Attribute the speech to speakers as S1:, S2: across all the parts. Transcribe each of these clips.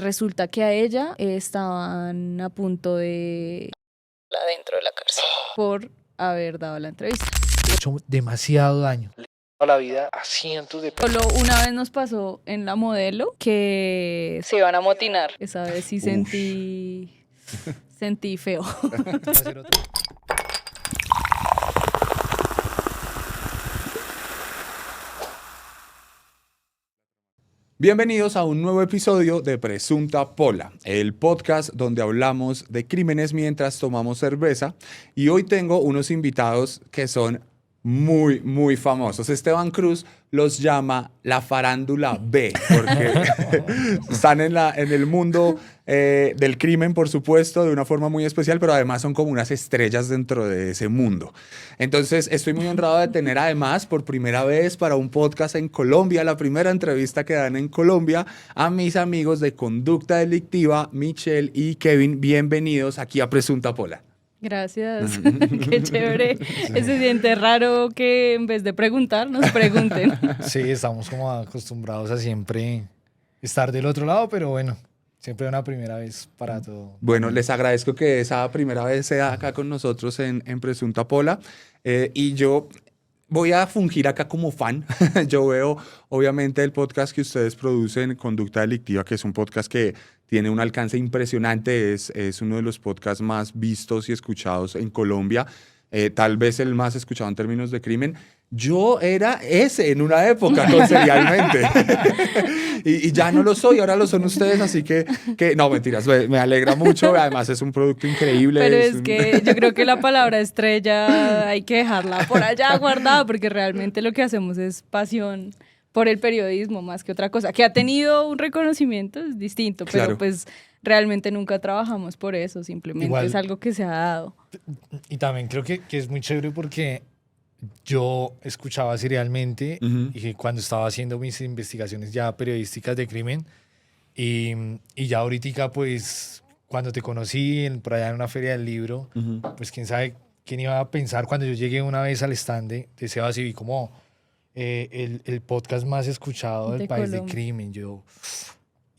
S1: Resulta que a ella estaban a punto de dentro de la cárcel por haber dado la entrevista.
S2: He hecho demasiado daño.
S3: La vida a cientos de
S1: Solo una vez nos pasó en La Modelo que se iban a motinar. Esa vez sí sentí feo.
S4: Bienvenidos a un nuevo episodio de Presunta Pola, el podcast donde hablamos de crímenes mientras tomamos cerveza. Y hoy tengo unos invitados que son muy famosos. Esteban Cruz los llama la farándula B, porque están en el mundo del crimen, por supuesto, de una forma muy especial, pero además son como unas estrellas dentro de ese mundo. Entonces, estoy muy honrado de tener además, por primera vez para un podcast en Colombia, la primera entrevista que dan en Colombia, a mis amigos de Conducta Delictiva, Michelle y Kevin. Bienvenidos aquí a Presunta Pola.
S1: Gracias, qué chévere. Se siente raro que en vez de preguntar, nos pregunten.
S2: Sí, estamos como acostumbrados a siempre estar del otro lado, pero bueno, siempre una primera vez para todo.
S4: Bueno, les agradezco que esa primera vez sea acá con nosotros en Presunta Pola. Y yo voy a fungir acá como fan. Yo veo, obviamente, el podcast que ustedes producen, Conducta Delictiva, que es un podcast que tiene un alcance impresionante. Es uno de los podcasts más vistos y escuchados en Colombia. Tal vez el más escuchado en términos de crimen. Yo era ese en una época, Serialmente. y ya no lo soy, ahora lo son ustedes, así que no, mentiras, me alegra mucho. Además, es un producto increíble.
S1: Pero es que yo creo que la palabra estrella hay que dejarla por allá guardada, porque realmente lo que hacemos es pasión por el periodismo más que otra cosa. Que ha tenido un reconocimiento, es distinto, pero
S4: Claro.
S1: pues realmente nunca trabajamos por eso, simplemente
S2: Igual.
S1: es algo que se ha dado.
S2: Y también creo que es muy chévere porque yo escuchaba serialmente
S4: Ujú.
S2: y cuando estaba haciendo mis investigaciones ya periodísticas de crimen y ya ahorita pues cuando te conocí por allá en una feria del libro,
S4: Ujú.
S2: pues quién sabe quién iba a pensar cuando yo llegué una vez al stand de Sebas y vi como el podcast más escuchado del
S1: De
S2: país
S1: Colombia.
S2: de crimen.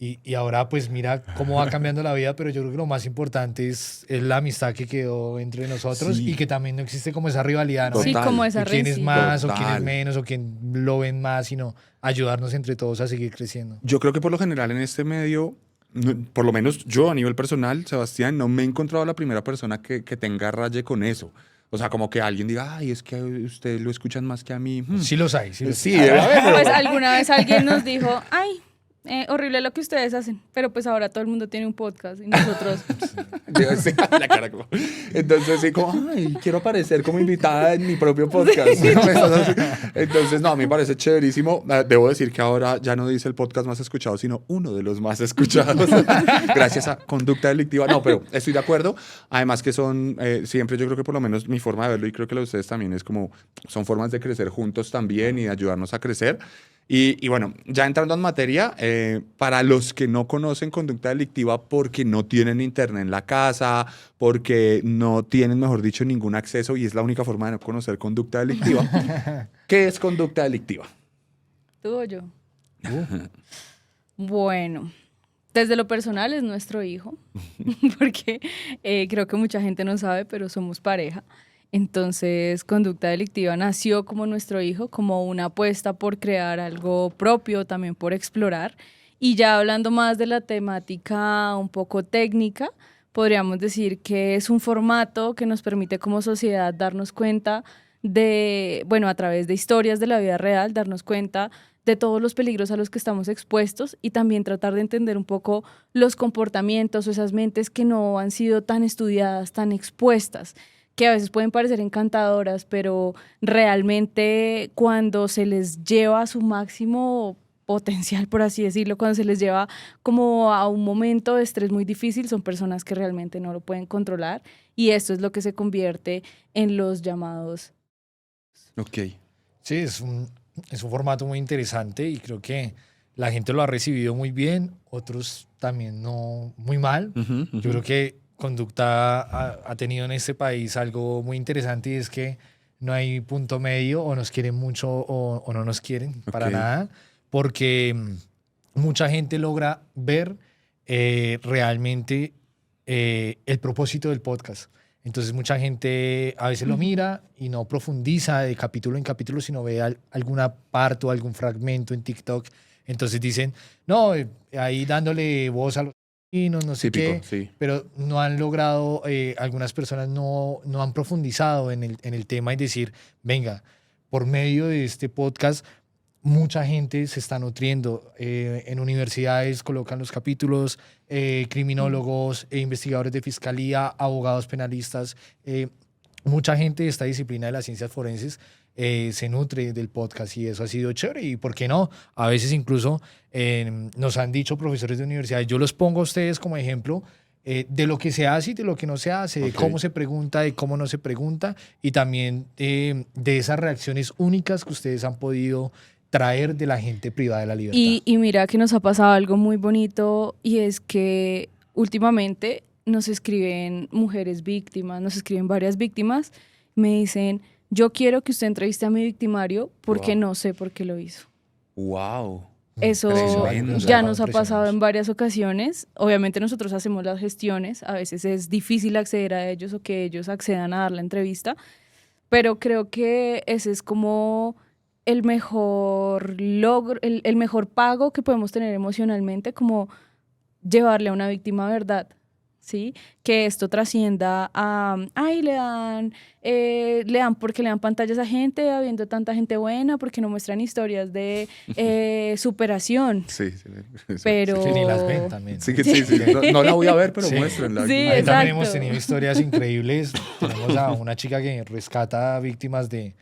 S2: Y ahora pues mira cómo va cambiando la vida, pero yo creo que lo más importante es la amistad que quedó entre nosotros
S4: Sí.
S2: y que también no existe como esa rivalidad, ¿no?
S1: Sí,
S4: Total.
S1: como esa
S2: De quién es
S1: rencilla.
S2: más o quién
S4: Total.
S2: es menos o quién lo ven más, sino ayudarnos entre todos a seguir creciendo.
S4: Yo creo que por lo general en este medio, por lo menos yo a nivel personal, Sebastián, no me he encontrado la primera persona que tenga raye con eso. O sea, como que alguien diga, ay, es que ustedes lo escuchan más que a mí.
S2: Sí los hay, sí los
S4: Sí,
S2: hay.
S4: debe haber, pero-
S1: Pues alguna vez alguien nos dijo, ay, horrible lo que ustedes hacen, pero pues ahora todo el mundo tiene un podcast y nosotros...
S4: Sí, la cara como- Entonces, sí, como, ay, quiero aparecer como invitada en mi propio podcast. Entonces, no, a mí me parece chéverísimo. Debo decir que ahora ya no dice el podcast más escuchado, sino uno de los más escuchados. Gracias a Conducta Delictiva. No, pero estoy de acuerdo. Además que son, siempre yo creo que por lo menos mi forma de verlo, y creo que la de ustedes también es como, son formas de crecer juntos también y de ayudarnos a crecer. Y bueno, ya entrando en materia, para los que no conocen Conducta Delictiva porque no tienen internet en la casa, porque no tienen, mejor dicho, ningún acceso y es la única forma de no conocer Conducta Delictiva, ¿qué es Conducta Delictiva?
S1: ¿Tú o yo? Bueno, desde lo personal es nuestro hijo, porque creo que mucha gente no sabe, pero somos pareja. Entonces, Conducta Delictiva nació como nuestro hijo, como una apuesta por crear algo propio, también por explorar. Y ya hablando más de la temática un poco técnica, podríamos decir que es un formato que nos permite como sociedad darnos cuenta de, bueno, a través de historias de la vida real, darnos cuenta de todos los peligros a los que estamos expuestos y también tratar de entender un poco los comportamientos o esas mentes que no han sido tan estudiadas, tan expuestas, que a veces pueden parecer encantadoras, pero realmente cuando se les lleva a su máximo potencial, por así decirlo, cuando se les lleva como a un momento de estrés muy difícil, son personas que realmente no lo pueden controlar y esto es lo que se convierte en los llamados.
S4: Ok.
S2: Sí, es un formato muy interesante y creo que la gente lo ha recibido muy bien, otros también no muy mal.
S4: Ujú, ujú.
S2: Yo creo que Conducta ha tenido en este país algo muy interesante y es que no hay punto medio, o nos quieren mucho o no nos quieren para
S4: Ok.
S2: nada, porque mucha gente logra ver realmente el propósito del podcast. Entonces mucha gente a veces lo mira y no profundiza de capítulo en capítulo, sino ve alguna parte o algún fragmento en TikTok. Entonces dicen, no, ahí dándole voz a los niños, no sé
S4: Típico,
S2: qué,
S4: sí.
S2: pero no han logrado, algunas personas no han profundizado en el tema y decir, venga, por medio de este podcast mucha gente se está nutriendo. En universidades colocan los capítulos, criminólogos, investigadores de fiscalía, abogados penalistas. Mucha gente de esta disciplina de las ciencias forenses se nutre del podcast y eso ha sido chévere. Y por qué no, a veces incluso nos han dicho profesores de universidades, yo los pongo a ustedes como ejemplo de lo que se hace y de lo que no se hace, de cómo se pregunta, de cómo no se pregunta y también de esas reacciones únicas que ustedes han podido traer de la gente privada de la libertad.
S1: Y mira que nos ha pasado algo muy bonito y es que últimamente nos escriben mujeres víctimas, nos escriben varias víctimas, me dicen, yo quiero que usted entreviste a mi victimario porque no sé por qué lo hizo.
S4: ¡Wow!
S1: Eso
S4: Tremendo.
S1: ya nos ha pasado en varias ocasiones. Obviamente nosotros hacemos las gestiones, a veces es difícil acceder a ellos o que ellos accedan a dar la entrevista, pero creo que ese es como el mejor logro, el mejor pago que podemos tener emocionalmente, como llevarle a una víctima verdad, ¿sí? Que esto trascienda a, ay, porque le dan pantallas a gente, habiendo tanta gente buena, porque no muestran historias de superación.
S4: Sí,
S1: Pero...
S2: Sí, ni las ven también.
S4: Sí. No la voy a ver, pero
S2: Sí.
S4: muéstrenla.
S1: Sí,
S2: Ahí
S1: exacto.
S2: también hemos tenido historias increíbles. Tenemos a una chica que rescata víctimas de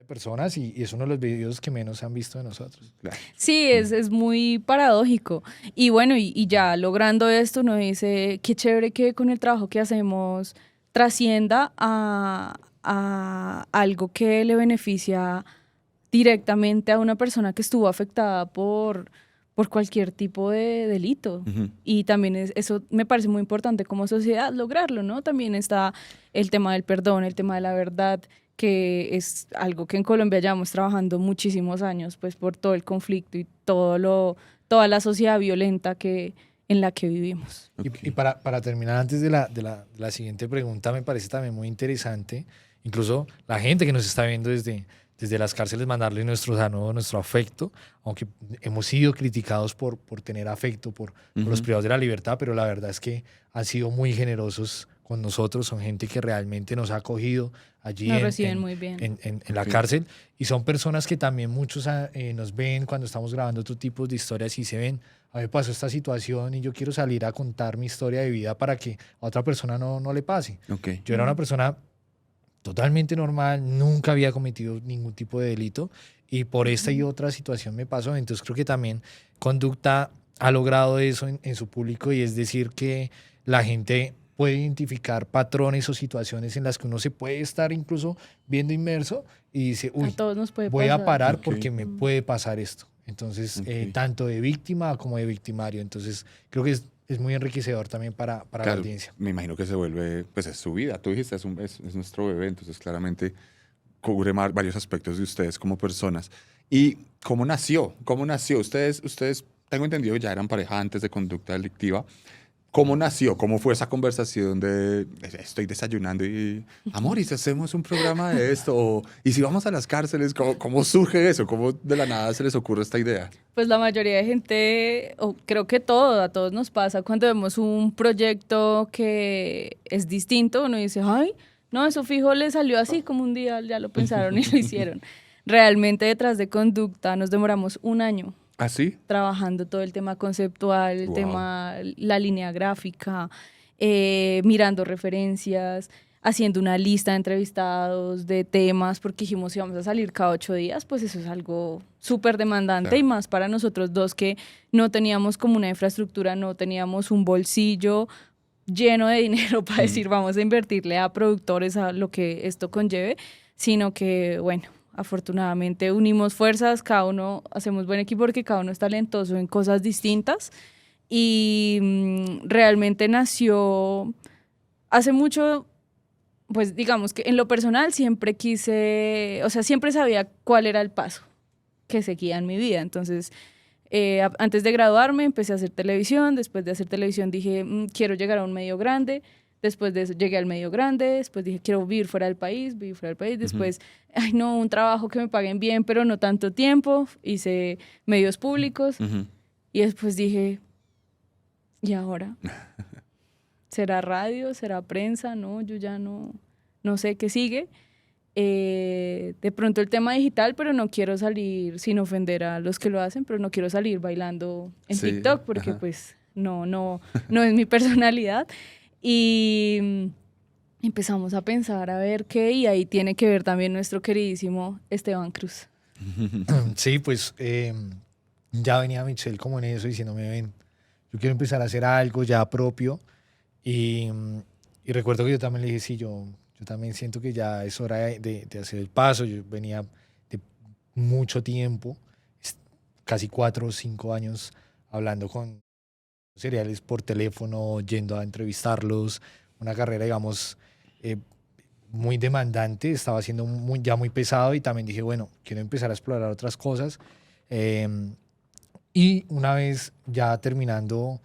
S2: personas y es uno de los videos que menos han visto de nosotros.
S4: Claro.
S1: Sí, es muy paradójico. Y bueno, y ya logrando esto, uno dice, qué chévere que con el trabajo que hacemos trascienda a algo que le beneficia directamente a una persona que estuvo afectada por cualquier tipo de delito.
S4: Ujú.
S1: Y también eso me parece muy importante como sociedad lograrlo, ¿no? También está el tema del perdón, el tema de la verdad, que es algo que en Colombia llevamos trabajando muchísimos años, pues por todo el conflicto y toda la sociedad violenta en la que vivimos.
S2: Y para terminar, antes de la siguiente pregunta, me parece también muy interesante, incluso la gente que nos está viendo desde las cárceles, mandarle nuestro saludo, nuestro afecto, aunque hemos sido criticados por tener afecto por los privados de la libertad, pero la verdad es que han sido muy generosos con nosotros, son gente que realmente nos ha acogido allí
S1: Nos reciben muy bien.
S2: en la cárcel y son personas que también muchos nos ven cuando estamos grabando otro tipo de historias y se ven, a mí me pasó esta situación y yo quiero salir a contar mi historia de vida para que a otra persona no le pase.
S4: Okay.
S2: Yo era una persona totalmente normal, nunca había cometido ningún tipo de delito y por esta y otra situación me pasó, entonces creo que también Conducta ha logrado eso en su público y es decir que la gente puede identificar patrones o situaciones en las que uno se puede estar incluso viendo inmerso y dice, uy,
S1: A todos nos puede
S2: voy
S1: pasar.
S2: a parar
S4: Ok.
S2: porque me puede pasar esto. Entonces,
S4: Ok.
S2: tanto de víctima como de victimario. Entonces, creo que es muy enriquecedor también para la
S4: Claro,
S2: audiencia.
S4: me imagino que se vuelve, pues es su vida. Tú dijiste, es nuestro bebé, entonces claramente cubre varios aspectos de ustedes como personas. ¿Y cómo nació? ¿Cómo nació? Ustedes, tengo entendido, ya eran pareja antes de Conducta Delictiva. ¿Cómo nació? ¿Cómo fue esa conversación de estoy desayunando y amor, ¿y si hacemos un programa de esto? O, ¿y si vamos a las cárceles? ¿Cómo surge eso? ¿Cómo de la nada se les ocurre esta idea?
S1: Pues la mayoría de gente, o creo que a todos nos pasa cuando vemos un proyecto que es distinto, uno dice, ay, no, eso fijo le salió así como un día, ya lo pensaron y lo hicieron. Realmente detrás de Conducta nos demoramos un año
S4: ¿Ah, sí?
S1: trabajando todo el tema conceptual, el
S4: Wow.
S1: tema, la línea gráfica, mirando referencias, haciendo una lista de entrevistados, de temas, porque dijimos si vamos a salir cada 8 días, pues eso es algo súper demandante
S4: Claro.
S1: y más para nosotros dos que no teníamos como una infraestructura, no teníamos un bolsillo lleno de dinero para decir vamos a invertirle a productores a lo que esto conlleve, sino que bueno, afortunadamente unimos fuerzas, cada uno hacemos buen equipo porque cada uno es talentoso en cosas distintas y realmente nació hace mucho, pues digamos que en lo personal siempre quise, o sea, siempre sabía cuál era el paso que seguía en mi vida, entonces Antes de graduarme empecé a hacer televisión, después de hacer televisión dije, quiero llegar a un medio grande, después de eso llegué al medio grande, después dije, quiero vivir fuera del país, después, ay no, un trabajo que me paguen bien, pero no tanto tiempo, hice medios públicos y después dije, ¿y ahora? ¿Será radio? ¿Será prensa? No, yo ya no sé qué sigue. De pronto el tema digital, pero no quiero salir sin ofender a los que lo hacen, pero no quiero salir bailando en TikTok porque pues no es mi personalidad. Y empezamos a pensar a ver qué, y ahí tiene que ver también nuestro queridísimo Esteban Cruz.
S2: Sí, pues ya venía Michelle como en eso diciéndome, ven, yo quiero empezar a hacer algo ya propio. Y recuerdo que yo también le dije, sí, yo también siento que ya es hora de hacer el paso. Yo venía de mucho tiempo, casi 4 o 5 años, hablando con seriales por teléfono, yendo a entrevistarlos, una carrera, digamos, muy demandante, estaba siendo ya muy pesado y también dije, bueno, quiero empezar a explorar otras cosas. Y una vez ya terminando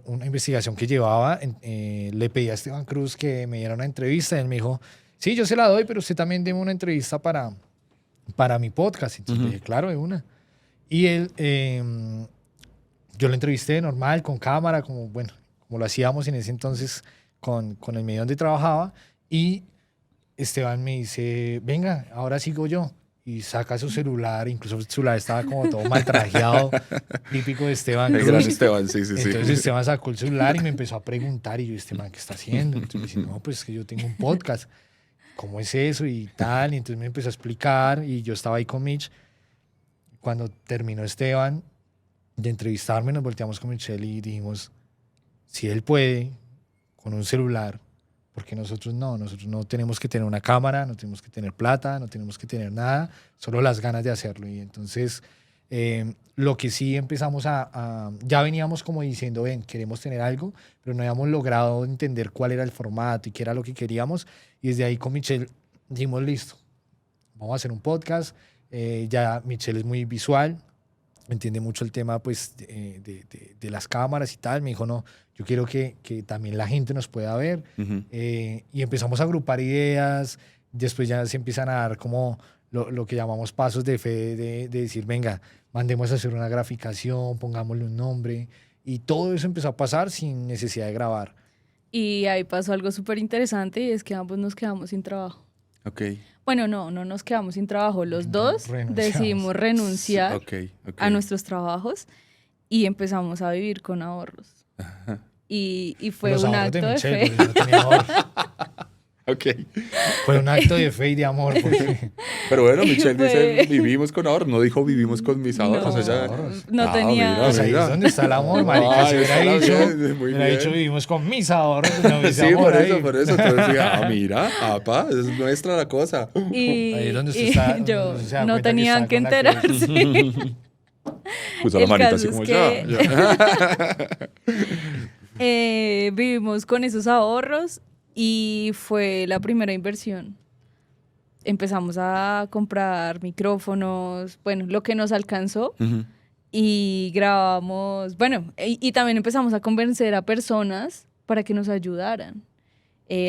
S2: una investigación que llevaba, le pedí a Esteban Cruz que me diera una entrevista y él me dijo, sí, yo se la doy, pero usted también deme una entrevista para mi podcast. Entonces dije, claro, de una. Y él, yo lo entrevisté normal, con cámara, como lo hacíamos en ese entonces con el medio donde trabajaba, y Esteban me dice, venga, ahora sigo yo. Y saca su celular, incluso el celular estaba como todo mal trajeado, típico de Esteban.
S4: El gran Esteban, sí.
S2: Entonces Esteban sacó el celular y me empezó a preguntar, y yo, Esteban, ¿qué está haciendo? Entonces me dice, no, pues es que yo tengo un podcast, ¿cómo es eso? Y tal, y entonces me empezó a explicar, y yo estaba ahí con Mitch. Cuando terminó Esteban de entrevistarme, nos volteamos con Michelle y dijimos, si él puede, con un celular, porque nosotros no tenemos que tener una cámara, no tenemos que tener plata, no tenemos que tener nada, solo las ganas de hacerlo. Y entonces lo que sí empezamos ya veníamos como diciendo, ven, queremos tener algo, pero no habíamos logrado entender cuál era el formato y qué era lo que queríamos. Y desde ahí con Michelle dijimos, listo, vamos a hacer un podcast. Ya Michelle es muy visual, entiende mucho el tema pues, de las cámaras y tal. Me dijo, no, yo quiero que también la gente nos pueda ver. Y empezamos a agrupar ideas. Después ya se empiezan a dar como lo que llamamos pasos de fe, de decir, venga, mandemos a hacer una graficación, pongámosle un nombre. Y todo eso empezó a pasar sin necesidad de grabar.
S1: Y ahí pasó algo súper interesante, y es que ambos nos quedamos sin trabajo.
S4: Ok.
S1: Bueno, no nos quedamos sin trabajo. Los dos decidimos renunciar a nuestros trabajos y empezamos a vivir con ahorros. Y fue
S2: Los
S1: un
S2: ahorros
S1: acto de
S2: Michelle,
S1: fe.
S2: porque yo no tenía ahorros.
S4: Ok.
S2: Fue un acto de fe y de amor. Porque
S4: Pero bueno, Michelle
S1: Fue-
S4: dice, vivimos con ahorros. No dijo, vivimos con mis ahorros.
S1: No,
S4: Ella...
S1: no tenía...
S4: mira,
S2: pues ahí
S4: mira.
S2: es donde está el amor, marica.
S4: Ay,
S2: Si
S4: está
S2: hubiera
S4: la
S2: dicho,
S4: bien, muy
S2: hubiera dicho,
S4: bien.
S2: vivimos con mis ahorros, no hubiese
S4: Sí,
S2: amor
S4: por
S2: ahí.
S4: eso, por eso. Entonces, mira, papá, es nuestra la cosa.
S1: Y,
S2: Ahí es donde usted
S1: y
S2: está,
S1: yo
S2: donde usted se da
S1: no
S2: cuenta que
S1: tenían
S2: está
S1: que
S2: con la que es.
S1: enterarse.
S4: Puso la
S1: El
S4: manita
S1: caso
S4: así
S1: es
S4: como
S1: que-
S4: ya.
S1: Vivimos con esos ahorros y fue la primera inversión. Empezamos a comprar micrófonos, bueno, lo que nos alcanzó,
S4: Ujú.
S1: y grabamos, bueno, y también empezamos a convencer a personas para que nos ayudaran.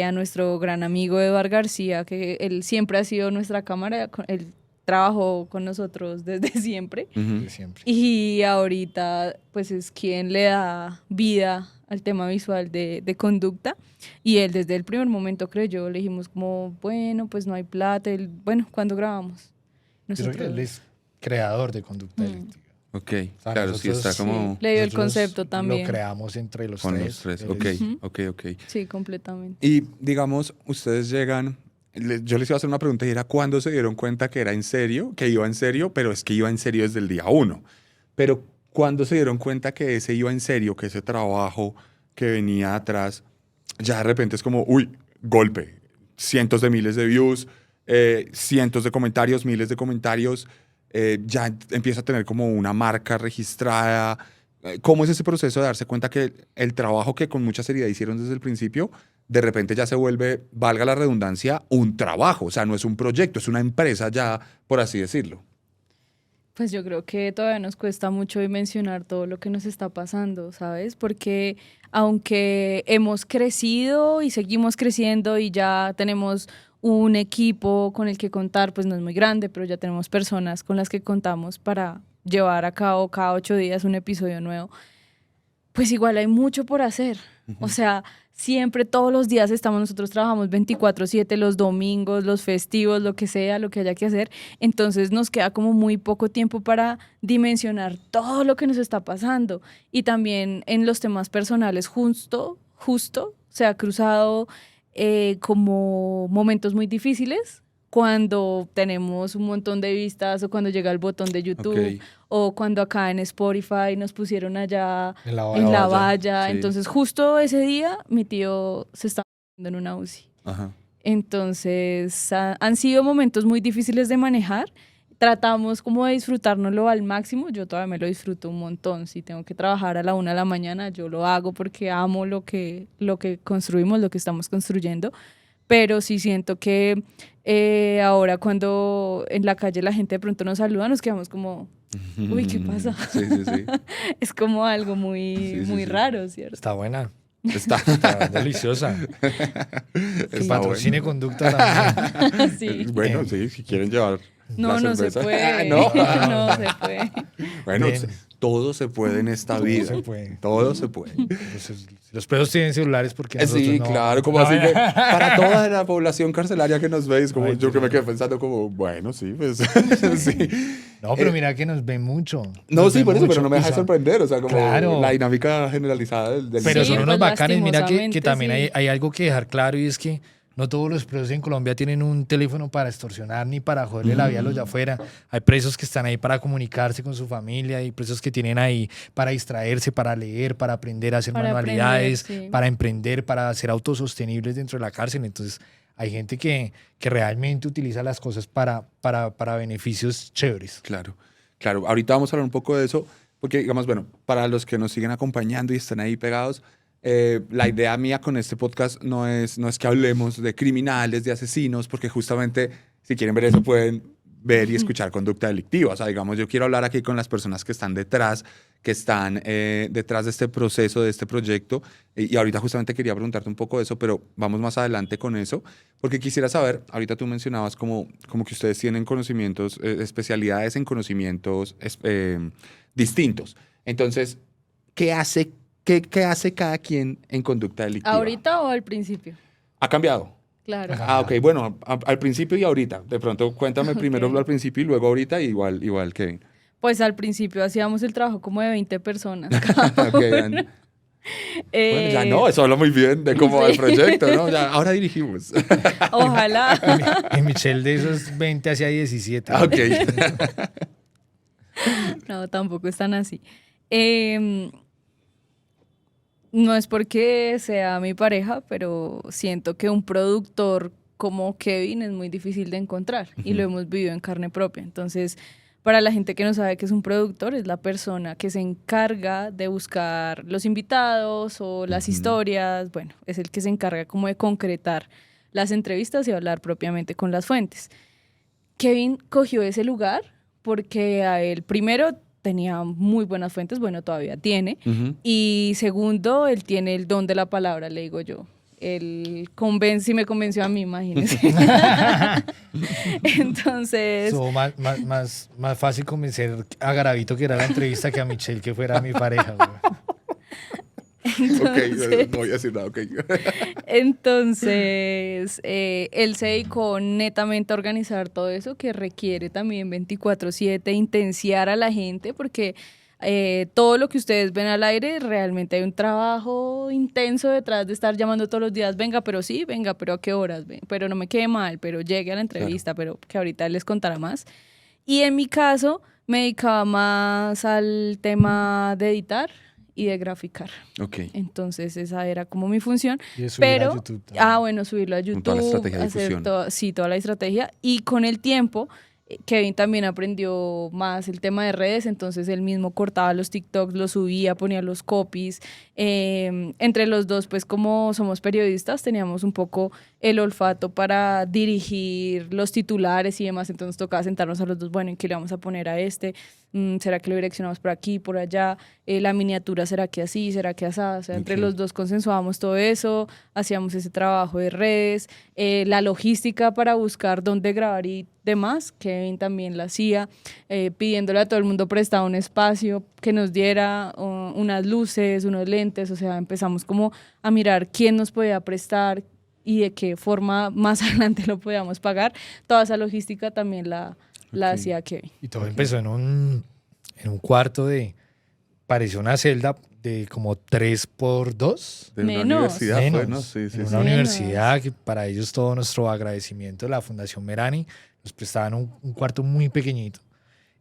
S1: A nuestro gran amigo Eduard García, que él siempre ha sido nuestra cámara, él trabajó con nosotros desde siempre.
S4: Ujú.
S2: Siempre.
S1: Y ahorita, pues, es quien le da vida al tema visual de conducta. Y él desde el primer momento creyó, le dijimos como, bueno, pues no hay plata. Él, bueno, ¿cuándo grabamos?
S2: Yo creo que él es creador de conducta delictiva.
S4: Ok,
S2: O sea,
S4: claro, sí
S2: nosotros-
S4: está como
S1: Le dio el
S2: Nosotros
S1: concepto también.
S2: Lo creamos entre los
S4: con
S2: tres.
S4: los tres.
S2: Él
S4: Ok,
S2: es-
S4: ok.
S1: Sí, completamente.
S4: Y digamos, ustedes llegan, yo les iba a hacer una pregunta y era ¿cuándo se dieron cuenta que era en serio, que iba en serio, pero es que iba en serio desde el día 1? Pero ¿cuándo se dieron cuenta que ese iba en serio, que ese trabajo que venía atrás, ya de repente es como, uy, golpe, cientos de miles de views, cientos de comentarios, miles de comentarios, ya empieza a tener como una marca registrada? ¿Cómo es ese proceso de darse cuenta que el trabajo que con mucha seriedad hicieron desde el principio, de repente ya se vuelve, valga la redundancia, un trabajo? O sea, no es un proyecto, es una empresa ya, por así decirlo.
S1: Pues yo creo que todavía nos cuesta mucho dimensionar todo lo que nos está pasando, ¿sabes? Porque aunque hemos crecido y seguimos creciendo y ya tenemos un equipo con el que contar, pues no es muy grande, pero ya tenemos personas con las que contamos para llevar a cabo cada 8 días un episodio nuevo, pues igual hay mucho por hacer. O sea, siempre, todos los días nosotros trabajamos 24/7, los domingos, los festivos, lo que sea, lo que haya que hacer. Entonces nos queda como muy poco tiempo para dimensionar todo lo que nos está pasando. Y también en los temas personales, justo se ha cruzado como momentos muy difíciles cuando tenemos un montón de vistas o cuando llega el botón de YouTube o cuando acá en Spotify nos pusieron allá
S2: En
S1: en la valla.
S4: Sí.
S1: Entonces justo ese día mi tío se estaba muriendo en una UCI.
S4: Ajá.
S1: Entonces han sido momentos muy difíciles de manejar. Tratamos como de disfrutárnoslo al máximo. Yo todavía me lo disfruto un montón. Si tengo que trabajar a la 1 de la mañana, yo lo hago porque amo lo que construimos, lo que estamos construyendo. Pero sí siento que ahora cuando en la calle la gente de pronto nos saluda, nos quedamos como, uy, ¿qué pasa?
S4: Sí.
S1: Es como algo muy,
S4: Sí,
S1: muy raro, ¿cierto?
S2: Está buena.
S4: Está
S2: Deliciosa.
S4: Está
S2: Patrocine
S4: bueno.
S2: Conducta también.
S1: Sí.
S4: Bueno, sí, si quieren llevar
S1: No,
S4: la
S1: no se
S4: cerveza.
S1: puede.
S4: No.
S1: No se puede.
S4: Bueno,
S2: Bien.
S4: todo se puede en esta
S2: Todo
S4: vida.
S2: se puede.
S4: Todo se puede.
S2: Los perros tienen celulares porque nosotros
S4: Sí,
S2: no.
S4: claro, como
S2: No,
S4: así que para toda la población carcelaria que nos veis, como
S2: Ay,
S4: yo que me
S2: pero-
S4: quedé pensando como, bueno, sí, pues sí.
S2: No, pero mira que nos ven mucho.
S4: No,
S2: Nos
S4: sí,
S2: ven
S4: por eso,
S2: mucho
S4: pero no me
S2: y
S4: deja de
S2: son-
S4: sorprender, o sea, como
S2: Claro.
S4: la dinámica generalizada del
S2: Pero
S1: Sí,
S2: son unos
S1: pues,
S2: bacanes. Mira que
S1: lastimosamente,
S2: también
S1: sí.
S2: hay algo que dejar claro y es que no todos los presos en Colombia tienen un teléfono para extorsionar ni para joderle la vida a los de afuera. Hay presos que están ahí para comunicarse con su familia, hay presos que tienen ahí para distraerse, para leer, para aprender a hacer
S1: Para
S2: manualidades,
S1: aprender, sí.
S2: para emprender, para ser autosostenibles dentro de la cárcel. Entonces, hay gente que realmente utiliza las cosas para beneficios chéveres.
S4: Claro, claro. Ahorita vamos a hablar un poco de eso, porque, digamos, bueno, para los que nos siguen acompañando y están ahí pegados, la idea mía con este podcast no es que hablemos de criminales, de asesinos, porque justamente, si quieren ver eso, pueden ver y escuchar Conducta Delictiva. O sea, digamos, yo quiero hablar aquí con las personas que están detrás de este proceso, de este proyecto. Y ahorita justamente quería preguntarte un poco de eso, pero vamos más adelante con eso, porque quisiera saber, ahorita tú mencionabas como que ustedes tienen conocimientos, especialidades en conocimientos distintos. Entonces, ¿qué hace cada quien en conducta delictiva?
S1: ¿Ahorita o al principio?
S4: ¿Ha cambiado?
S1: Claro.
S2: Ajá.
S4: Ok, bueno, al principio y ahorita. De pronto, cuéntame primero
S1: Ok.
S4: al principio y luego ahorita, igual Kevin.
S1: Pues al principio hacíamos el trabajo como de 20 personas.
S4: Ok, bueno, ya no, eso habla muy bien de cómo va el
S1: sí.
S4: proyecto, ¿no? Ya, ahora dirigimos.
S1: Ojalá.
S2: Y Michelle de esos 20 hacia 17.
S4: Ok.
S1: No, tampoco es tan así. No es porque sea mi pareja, pero siento que un productor como Kevin es muy difícil de encontrar y lo hemos vivido en carne propia. Entonces, para la gente que no sabe qué es un productor, es la persona que se encarga de buscar los invitados o las historias. Bueno, es el que se encarga como de concretar las entrevistas y hablar propiamente con las fuentes. Kevin cogió ese lugar porque a él primero tenía muy buenas fuentes, bueno, todavía tiene,
S4: Ujú.
S1: y segundo, él tiene el don de la palabra, le digo yo. Él sí me convenció a mí, imagínense. Entonces,
S2: Estuvo más fácil convencer a Garavito, que era la entrevista, que a Michelle, que fuera mi pareja. Güey.
S4: Ok,
S1: entonces,
S4: no voy a decir nada, ok.
S1: entonces, él se dedicó netamente a organizar todo eso, que requiere también 24/7, intenciar a la gente, porque todo lo que ustedes ven al aire, realmente hay un trabajo intenso detrás de estar llamando todos los días, venga, pero sí, venga, pero a qué horas, pero no me quede mal, pero llegue a la entrevista, pero que ahorita les contará más. Y en mi caso, me dedicaba más al tema de editar y de graficar.
S4: Ok.
S1: Entonces esa era como mi función.
S2: Y de subir a
S1: Pero,
S2: YouTube también.
S1: bueno, subirlo a
S4: Con toda la
S1: YouTube,
S4: estrategia de
S1: hacer
S4: difusión.
S1: sí, toda la estrategia. Y con el tiempo Kevin también aprendió más el tema de redes, entonces él mismo cortaba los TikToks, los subía, ponía los copies. Entre los dos, pues como somos periodistas, teníamos un poco el olfato para dirigir los titulares y demás, entonces tocaba sentarnos a los dos, bueno, ¿en qué le vamos a poner a este? ¿Será que lo direccionamos por aquí, por allá? La miniatura, ¿será que así? ¿Será que así? O sea, entre
S4: Ok.
S1: los dos consensuábamos todo eso, hacíamos ese trabajo de redes, la logística para buscar dónde grabar y demás, Kevin también la hacía, pidiéndole a todo el mundo prestado un espacio que nos diera unas luces, unos lentes, o sea, empezamos como a mirar quién nos podía prestar y de qué forma más adelante lo podíamos pagar. Toda esa logística también la
S4: Ok.
S1: hacía Kevin.
S2: Y todo empezó en un cuarto parecía una celda de como 3 por 2.
S4: De una
S1: Menos.
S4: universidad fue,
S2: Menos,
S4: ¿no? Sí, sí,
S2: en
S4: sí.
S2: una
S1: Menos.
S2: universidad que para ellos todo nuestro agradecimiento, la Fundación Merani, nos prestaban un cuarto muy pequeñito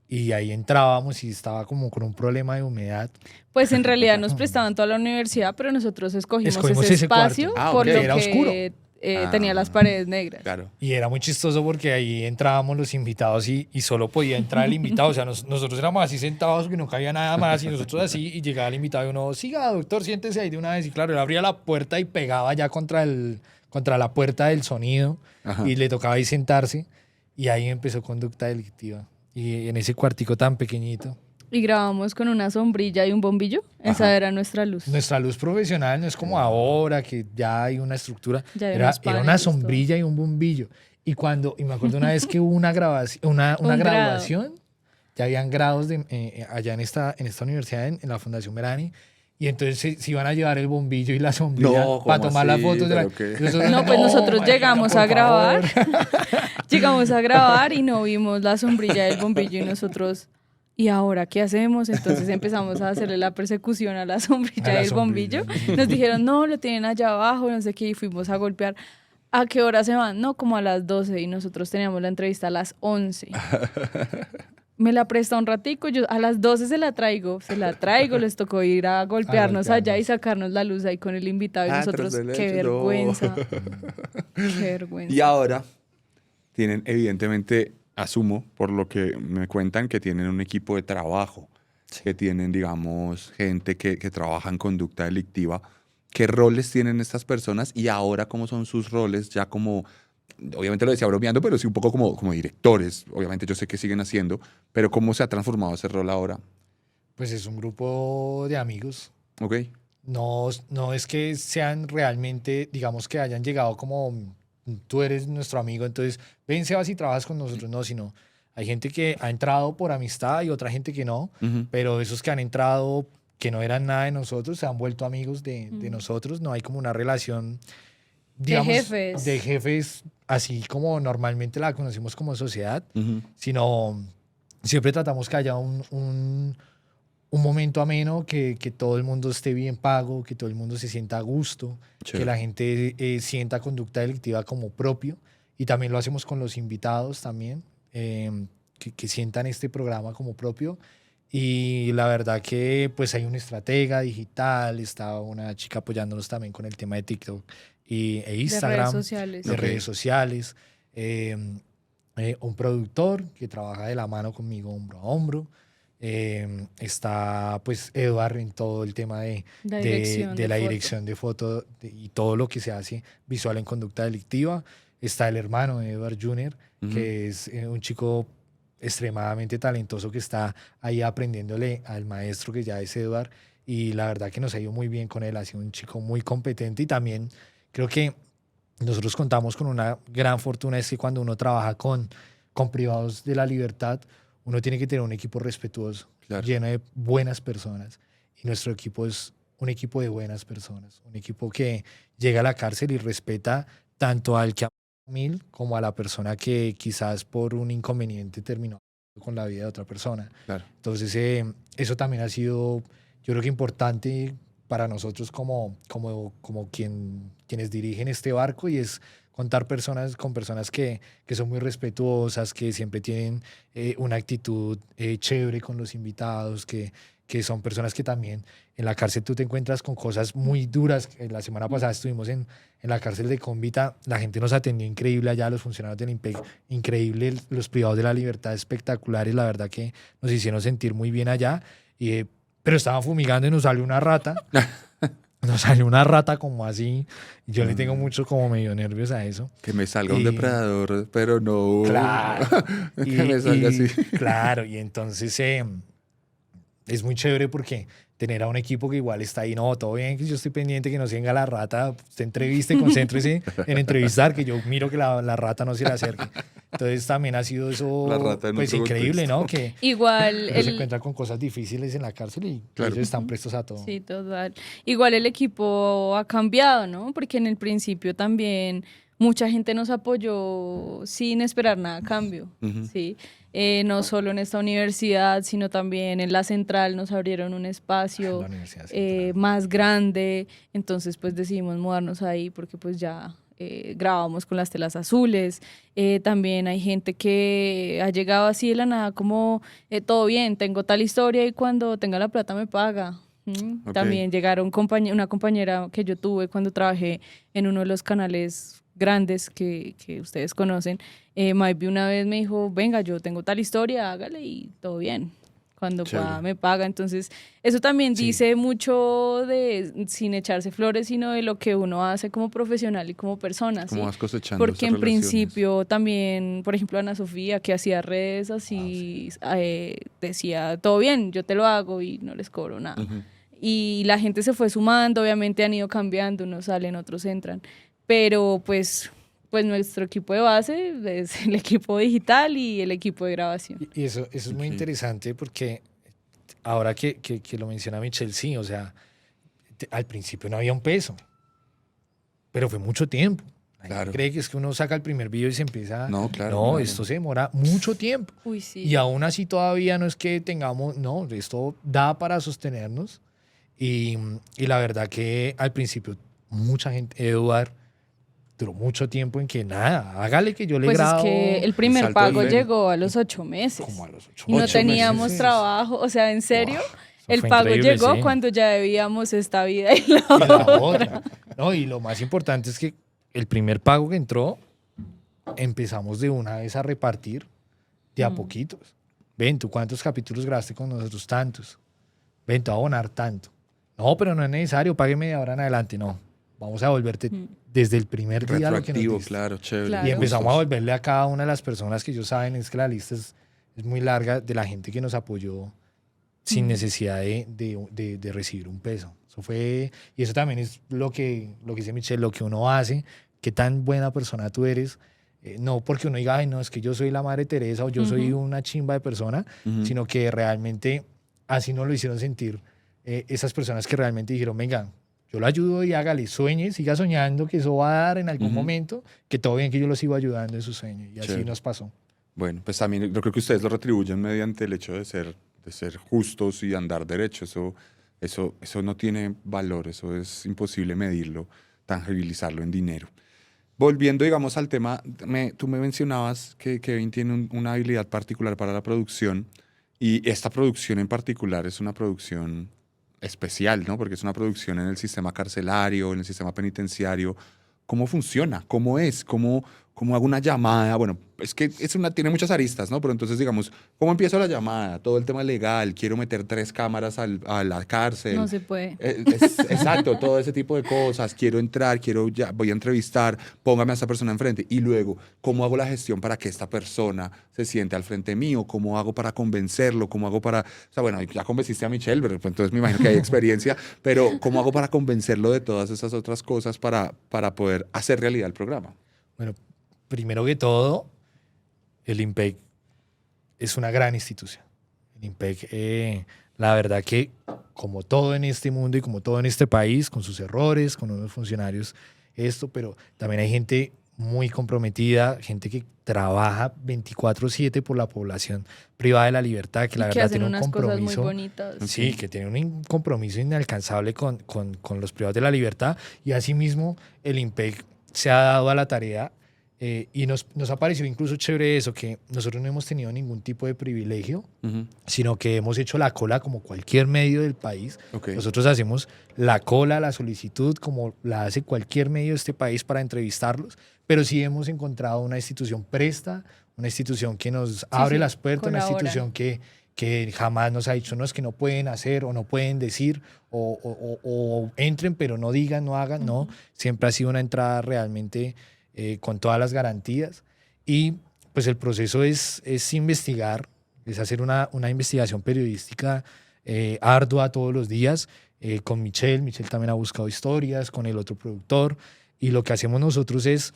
S2: y ahí entrábamos y estaba como con un problema de humedad.
S1: Pues en realidad nos prestaban toda la universidad, pero nosotros escogimos
S2: Escogimos
S1: ese
S2: ese cuarto.
S1: espacio
S4: Ah,
S1: por
S4: ok.
S1: lo
S2: Era
S1: que
S2: oscuro.
S1: tenía
S4: Ah.
S1: las paredes negras.
S4: Claro.
S2: Y era muy chistoso porque ahí entrábamos los invitados y solo podía entrar el invitado. O sea, nosotros éramos así sentados que no cabía nada más y nosotros así y llegaba el invitado y uno, siga, doctor, siéntese ahí de una vez. Y claro, él abría la puerta y pegaba ya contra la puerta del sonido
S4: Ajá.
S2: y le tocaba ahí sentarse. Y ahí empezó conducta delictiva. Y en ese cuartico tan pequeñito.
S1: Y grabamos con una sombrilla y un bombillo. Esa
S4: Ajá.
S1: era nuestra luz.
S2: Nuestra luz profesional no es como ahora que ya hay una estructura.
S1: Ya hay
S2: Era,
S1: unos
S2: era una
S1: paneles, todo.
S2: sombrilla y un bombillo. Y me acuerdo una vez que hubo una grabación, una
S1: Un grado.
S2: graduación, ya habían grados allá en esta universidad, en la Fundación Merani, y entonces se iban a llevar el bombillo y la sombrilla
S4: No, ¿cómo
S2: para tomar las
S4: así?
S2: fotos.
S4: ¿Pero qué?
S2: Y nosotros,
S1: No, pues nosotros
S2: marica,
S1: llegamos
S2: por
S1: a grabar.
S2: favor.
S1: Llegamos a grabar y no vimos la sombrilla del bombillo y nosotros, ¿y ahora qué hacemos? Entonces empezamos a hacerle la persecución a la sombrilla
S2: A la
S1: del bombillo.
S2: sombrilla.
S1: Nos dijeron, no, lo tienen allá abajo, no sé qué, y fuimos a golpear. ¿A qué hora se van? No, como a las 12 y nosotros teníamos la entrevista a las 11. Me la presta un ratico, yo a las 12 se la traigo, les tocó ir a golpearnos allá y sacarnos la luz ahí con el invitado y
S4: Ah,
S1: nosotros,
S4: tras del
S1: qué
S4: hecho, no.
S1: vergüenza, qué vergüenza.
S4: Y ahora tienen, evidentemente, asumo, por lo que me cuentan, que tienen un equipo de trabajo, que tienen, digamos, gente que trabaja en conducta delictiva. ¿Qué roles tienen estas personas y ahora cómo son sus roles ya como, obviamente lo decía bromeando, pero sí un poco como directores? Obviamente yo sé que siguen haciendo, pero ¿cómo se ha transformado ese rol ahora?
S2: Pues es un grupo de amigos.
S4: ¿Ok?
S2: No es que sean realmente, digamos que hayan llegado como tú eres nuestro amigo, entonces ven, Sebas, y trabajas con nosotros. No, sino hay gente que ha entrado por amistad y otra gente que no,
S4: Ujú.
S2: pero esos que han entrado, que no eran nada de nosotros, se han vuelto amigos de
S1: Mm.
S2: nosotros. No hay como una relación,
S1: De
S2: digamos,
S1: jefes.
S2: de jefes, así como normalmente la conocemos como sociedad,
S4: Ujú.
S2: sino siempre tratamos que haya un momento ameno, que todo el mundo esté bien pago, que todo el mundo se sienta a gusto, que
S4: Chévere.
S2: la gente sienta conducta delictiva como propio. Y también lo hacemos con los invitados también, que sientan este programa como propio. Y la verdad que pues hay una estratega digital, está una chica apoyándonos también con el tema de TikTok e Instagram,
S1: redes sociales.
S2: de
S4: Ok.
S2: redes sociales. Un productor que trabaja de la mano conmigo hombro a hombro. Está pues Eduard en todo el tema de
S1: La
S2: de-
S1: dirección
S2: de
S1: de
S2: la
S1: foto.
S2: dirección de foto y todo lo que se hace visual en conducta delictiva. Está el hermano de Eduard Jr.,
S4: Ujú.
S2: que es un chico extremadamente talentoso que está ahí aprendiéndole al maestro que ya es Eduard, y la verdad que nos ha ido muy bien con él. Ha sido un chico muy competente y también creo que nosotros contamos con una gran fortuna, es que cuando uno trabaja con privados de la libertad, uno tiene que tener un equipo respetuoso,
S4: Claro.
S2: lleno de buenas personas. Y nuestro equipo es un equipo de buenas personas, un equipo que llega a la cárcel y respeta tanto al que ha mil como a la persona que quizás por un inconveniente terminó con la vida de otra persona.
S4: Claro.
S2: Entonces, eso también ha sido, yo creo que importante para nosotros como quienes dirigen este barco, y es contar con personas que son muy respetuosas, que siempre tienen una actitud chévere con los invitados, que son personas que también en la cárcel tú te encuentras con cosas muy duras. La semana pasada estuvimos en la cárcel de Cómbita, la gente nos atendió increíble allá, los funcionarios del IMPEC, increíble, los privados de la libertad espectaculares, la verdad que nos hicieron sentir muy bien allá, pero estaban fumigando y nos salió una rata. Nos salió una rata como así. Yo le tengo mucho como medio nervios a eso.
S4: Que me salga un depredador, pero no...
S2: Claro.
S4: Que me salga así.
S2: Claro, y entonces es muy chévere porque tener a un equipo que igual está ahí, no, todo bien, que yo estoy pendiente que no se venga la rata, usted entreviste, concéntrese en entrevistar, que yo miro que la rata no se le acerque. Entonces también ha sido eso pues increíble, ¿no? Que
S1: igual
S2: se encuentra con cosas difíciles en la cárcel y ellos están prestos a todo.
S1: Sí, total. Igual el equipo ha cambiado, ¿no? Porque en el principio también mucha gente nos apoyó sin esperar nada a cambio, ¿sí? No solo en esta universidad, sino también en la central nos abrieron un espacio más grande, entonces pues decidimos mudarnos ahí porque pues ya grabamos con las telas azules. También hay gente que ha llegado así de la nada como todo bien, tengo tal historia y cuando tenga la plata me paga. Okay. También llegaron una compañera que yo tuve cuando trabajé en uno de los canales grandes que ustedes conocen. Maybe una vez me dijo, venga, yo tengo tal historia, hágale y todo bien. Cuando pueda me paga. Entonces, eso también dice mucho de, sin echarse flores, sino de lo que uno hace como profesional y como persona.
S4: Como vas cosechando.
S1: Porque en principio también, por ejemplo, Ana Sofía, que hacía redes así, decía, todo bien, yo te lo hago y no les cobro nada. Y la gente se fue sumando, obviamente han ido cambiando, unos salen, otros entran. Pero pues nuestro equipo de base es el equipo digital y el equipo de grabación.
S2: Y eso es muy interesante porque ahora que lo menciona Michelle, sí, o sea, al principio no había un peso, pero fue mucho tiempo. Claro. Cree que es que uno saca el primer video y se empieza... No, claro. No, esto se demora mucho tiempo.
S1: Uy, sí.
S2: Y aún así todavía no es que tengamos... No, esto da para sostenernos. Y la verdad que al principio mucha gente, Eduard, duró mucho tiempo en que nada, hágale que yo le grabo.
S1: Pues es que el primer pago llegó a los 8 meses.
S2: Como a los 8 meses.
S1: Y no teníamos trabajo, o sea, en serio, el pago llegó cuando ya debíamos esta vida y la otra.
S2: No, y lo más importante es que el primer pago que entró, empezamos de una vez a repartir de a poquitos. Ven, ¿tú cuántos capítulos grabaste con nosotros? Tantos. Ven, te voy a abonar tanto. No, pero no es necesario, págueme de ahora en adelante. No, vamos a volverte desde el primer día lo que nos diste.
S4: Claro, chévere.
S1: Claro.
S2: Y empezamos a volverle a cada una de las personas que ellos saben, es que la lista es muy larga de la gente que nos apoyó sin necesidad de recibir un peso. Eso fue, y eso también es lo que dice Michelle, lo que uno hace, qué tan buena persona tú eres. No porque uno diga, ay, no, es que yo soy la Madre Teresa o yo soy una chimba de persona, sino que realmente así nos lo hicieron sentir esas personas que realmente dijeron, venga, yo lo ayudo y hágale, sueñe, siga soñando que eso va a dar en algún momento, que todo bien que yo lo sigo ayudando en su sueño. Y así nos pasó.
S4: Bueno, pues también yo creo que ustedes lo retribuyen mediante el hecho de ser justos y andar derecho. Eso no tiene valor, eso es imposible medirlo, tangibilizarlo en dinero. Volviendo, digamos, al tema, tú me mencionabas que Kevin tiene una habilidad particular para la producción y esta producción en particular es una producción especial, ¿no? Porque es una producción en el sistema carcelario, en el sistema penitenciario. ¿Cómo funciona? ¿Cómo es? ¿Cómo hago una llamada? Bueno, es que tiene muchas aristas, ¿no? Pero entonces, digamos, ¿cómo empiezo la llamada? Todo el tema legal, quiero meter 3 cámaras a la cárcel.
S1: No se puede.
S4: Exacto, todo ese tipo de cosas. Quiero entrar, voy a entrevistar, póngame a esta persona enfrente. Y luego, ¿cómo hago la gestión para que esta persona se siente al frente mío? ¿Cómo hago para convencerlo? ¿Cómo hago para...? O sea, bueno, ya convenciste a Michelle, pero entonces me imagino que hay experiencia. Pero, ¿cómo hago para convencerlo de todas esas otras cosas para poder hacer realidad el programa?
S2: Bueno, primero que todo, el IMPEC es una gran institución. El IMPEC, la verdad que como todo en este mundo y como todo en este país, con sus errores, con unos funcionarios, pero también hay gente muy comprometida, gente que trabaja 24/7 por la población privada de la libertad, que la verdad tiene un compromiso.
S1: Cosas muy bonitas.
S2: Sí, que tiene un compromiso inalcanzable con los privados de la libertad, y asimismo el IMPEC se ha dado a la tarea Y nos ha parecido incluso chévere eso, que nosotros no hemos tenido ningún tipo de privilegio, sino que hemos hecho la cola como cualquier medio del país.
S4: Okay.
S2: Nosotros hacemos la cola, la solicitud, como la hace cualquier medio de este país para entrevistarlos, pero sí hemos encontrado una institución presta, una institución que nos abre las puertas, una
S1: colabora.
S2: institución que jamás nos ha dicho, no, es que no pueden hacer o no pueden decir o entren pero no digan, no hagan, no. Siempre ha sido una entrada realmente con todas las garantías y pues el proceso es investigar, es hacer una investigación periodística ardua todos los días con Michelle también ha buscado historias, con el otro productor y lo que hacemos nosotros es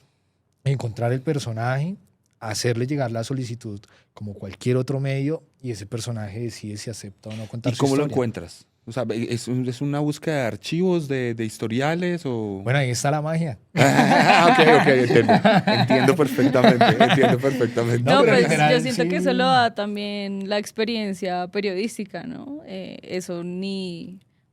S2: encontrar el personaje, hacerle llegar la solicitud como cualquier otro medio y ese personaje decide si acepta o no contar
S4: ¿Y
S2: su
S4: cómo lo
S2: historia.
S4: encuentras? O sea, ¿es una búsqueda de archivos, de historiales o...?
S2: Bueno, ahí está la magia.
S4: Ok, entiendo perfectamente.
S2: No,
S1: No,
S2: pero en
S1: pues
S2: general,
S1: yo siento
S2: sí.
S1: que eso lo da también la experiencia periodística, ¿no? Eso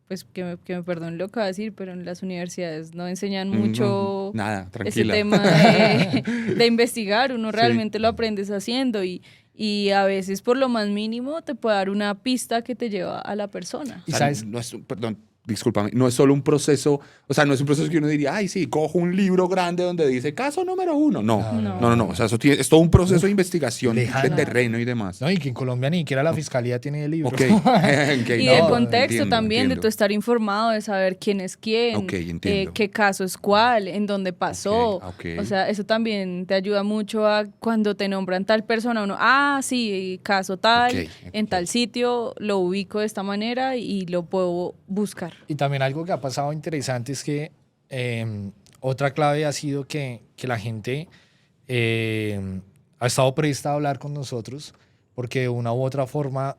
S1: pues que me perdonen lo que voy a decir, pero en las universidades no enseñan mucho
S4: Nada,
S1: ese
S4: tranquila.
S1: tema de investigar, uno
S4: Sí.
S1: realmente lo aprendes haciendo y a veces por lo más mínimo te puede dar una pista que te lleva a la persona.
S2: Y
S4: O sea,
S2: sabes,
S4: perdón, discúlpame, no es solo un proceso, o sea, no es un proceso que uno diría, ay, sí, cojo un libro grande donde dice caso número 1. No. O sea, eso es todo un proceso de investigación
S2: lejano.
S4: de terreno y demás.
S2: no, y que en Colombia ni siquiera la fiscalía tiene el libro.
S4: Ok.
S1: Y
S4: No,
S1: de contexto
S4: entiendo,
S1: también, de
S4: entiendo.
S1: tu estar informado, de saber quién es quién,
S4: Ok, entiendo.
S1: qué caso es cuál, en dónde pasó.
S4: Ok.
S1: O sea, eso también te ayuda mucho a cuando te nombran tal persona, uno, sí, caso tal,
S4: Ok,
S1: en
S4: ok.
S1: tal sitio, lo ubico de esta manera y lo puedo buscar.
S2: Y también algo que ha pasado interesante es que otra clave ha sido que la gente ha estado presta a hablar con nosotros porque de una u otra forma,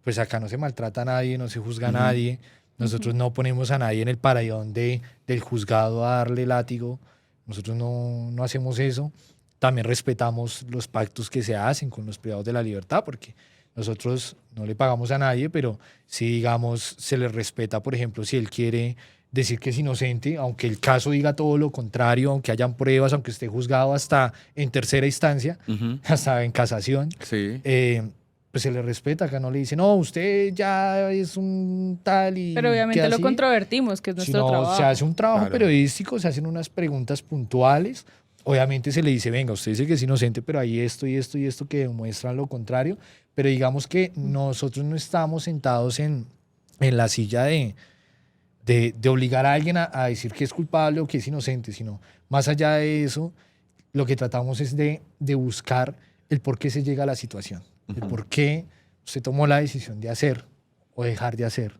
S2: pues acá no se maltrata a nadie, no se juzga a nadie. Nosotros no ponemos a nadie en el parayón del juzgado a darle látigo. Nosotros no hacemos eso. También respetamos los pactos que se hacen con los privados de la libertad porque nosotros no le pagamos a nadie, pero sí, digamos, se le respeta, por ejemplo, si él quiere decir que es inocente, aunque el caso diga todo lo contrario, aunque hayan pruebas, aunque esté juzgado hasta en tercera instancia, hasta en casación,
S4: Sí.
S2: pues se le respeta. Acá no le dicen, no, usted ya es un tal y
S1: Pero obviamente
S2: queda
S1: lo
S2: así.
S1: controvertimos, que es nuestro
S2: Sino
S1: trabajo.
S2: se hace un trabajo
S4: Claro.
S2: periodístico, se hacen unas preguntas puntuales. Obviamente se le dice, venga, usted dice que es inocente, pero hay esto y esto y esto que demuestran lo contrario. Pero digamos que nosotros no estamos sentados en la silla de obligar a alguien a decir que es culpable o que es inocente, sino más allá de eso, lo que tratamos es de buscar el por qué se llega a la situación, el por qué usted tomó la decisión de hacer o dejar de hacer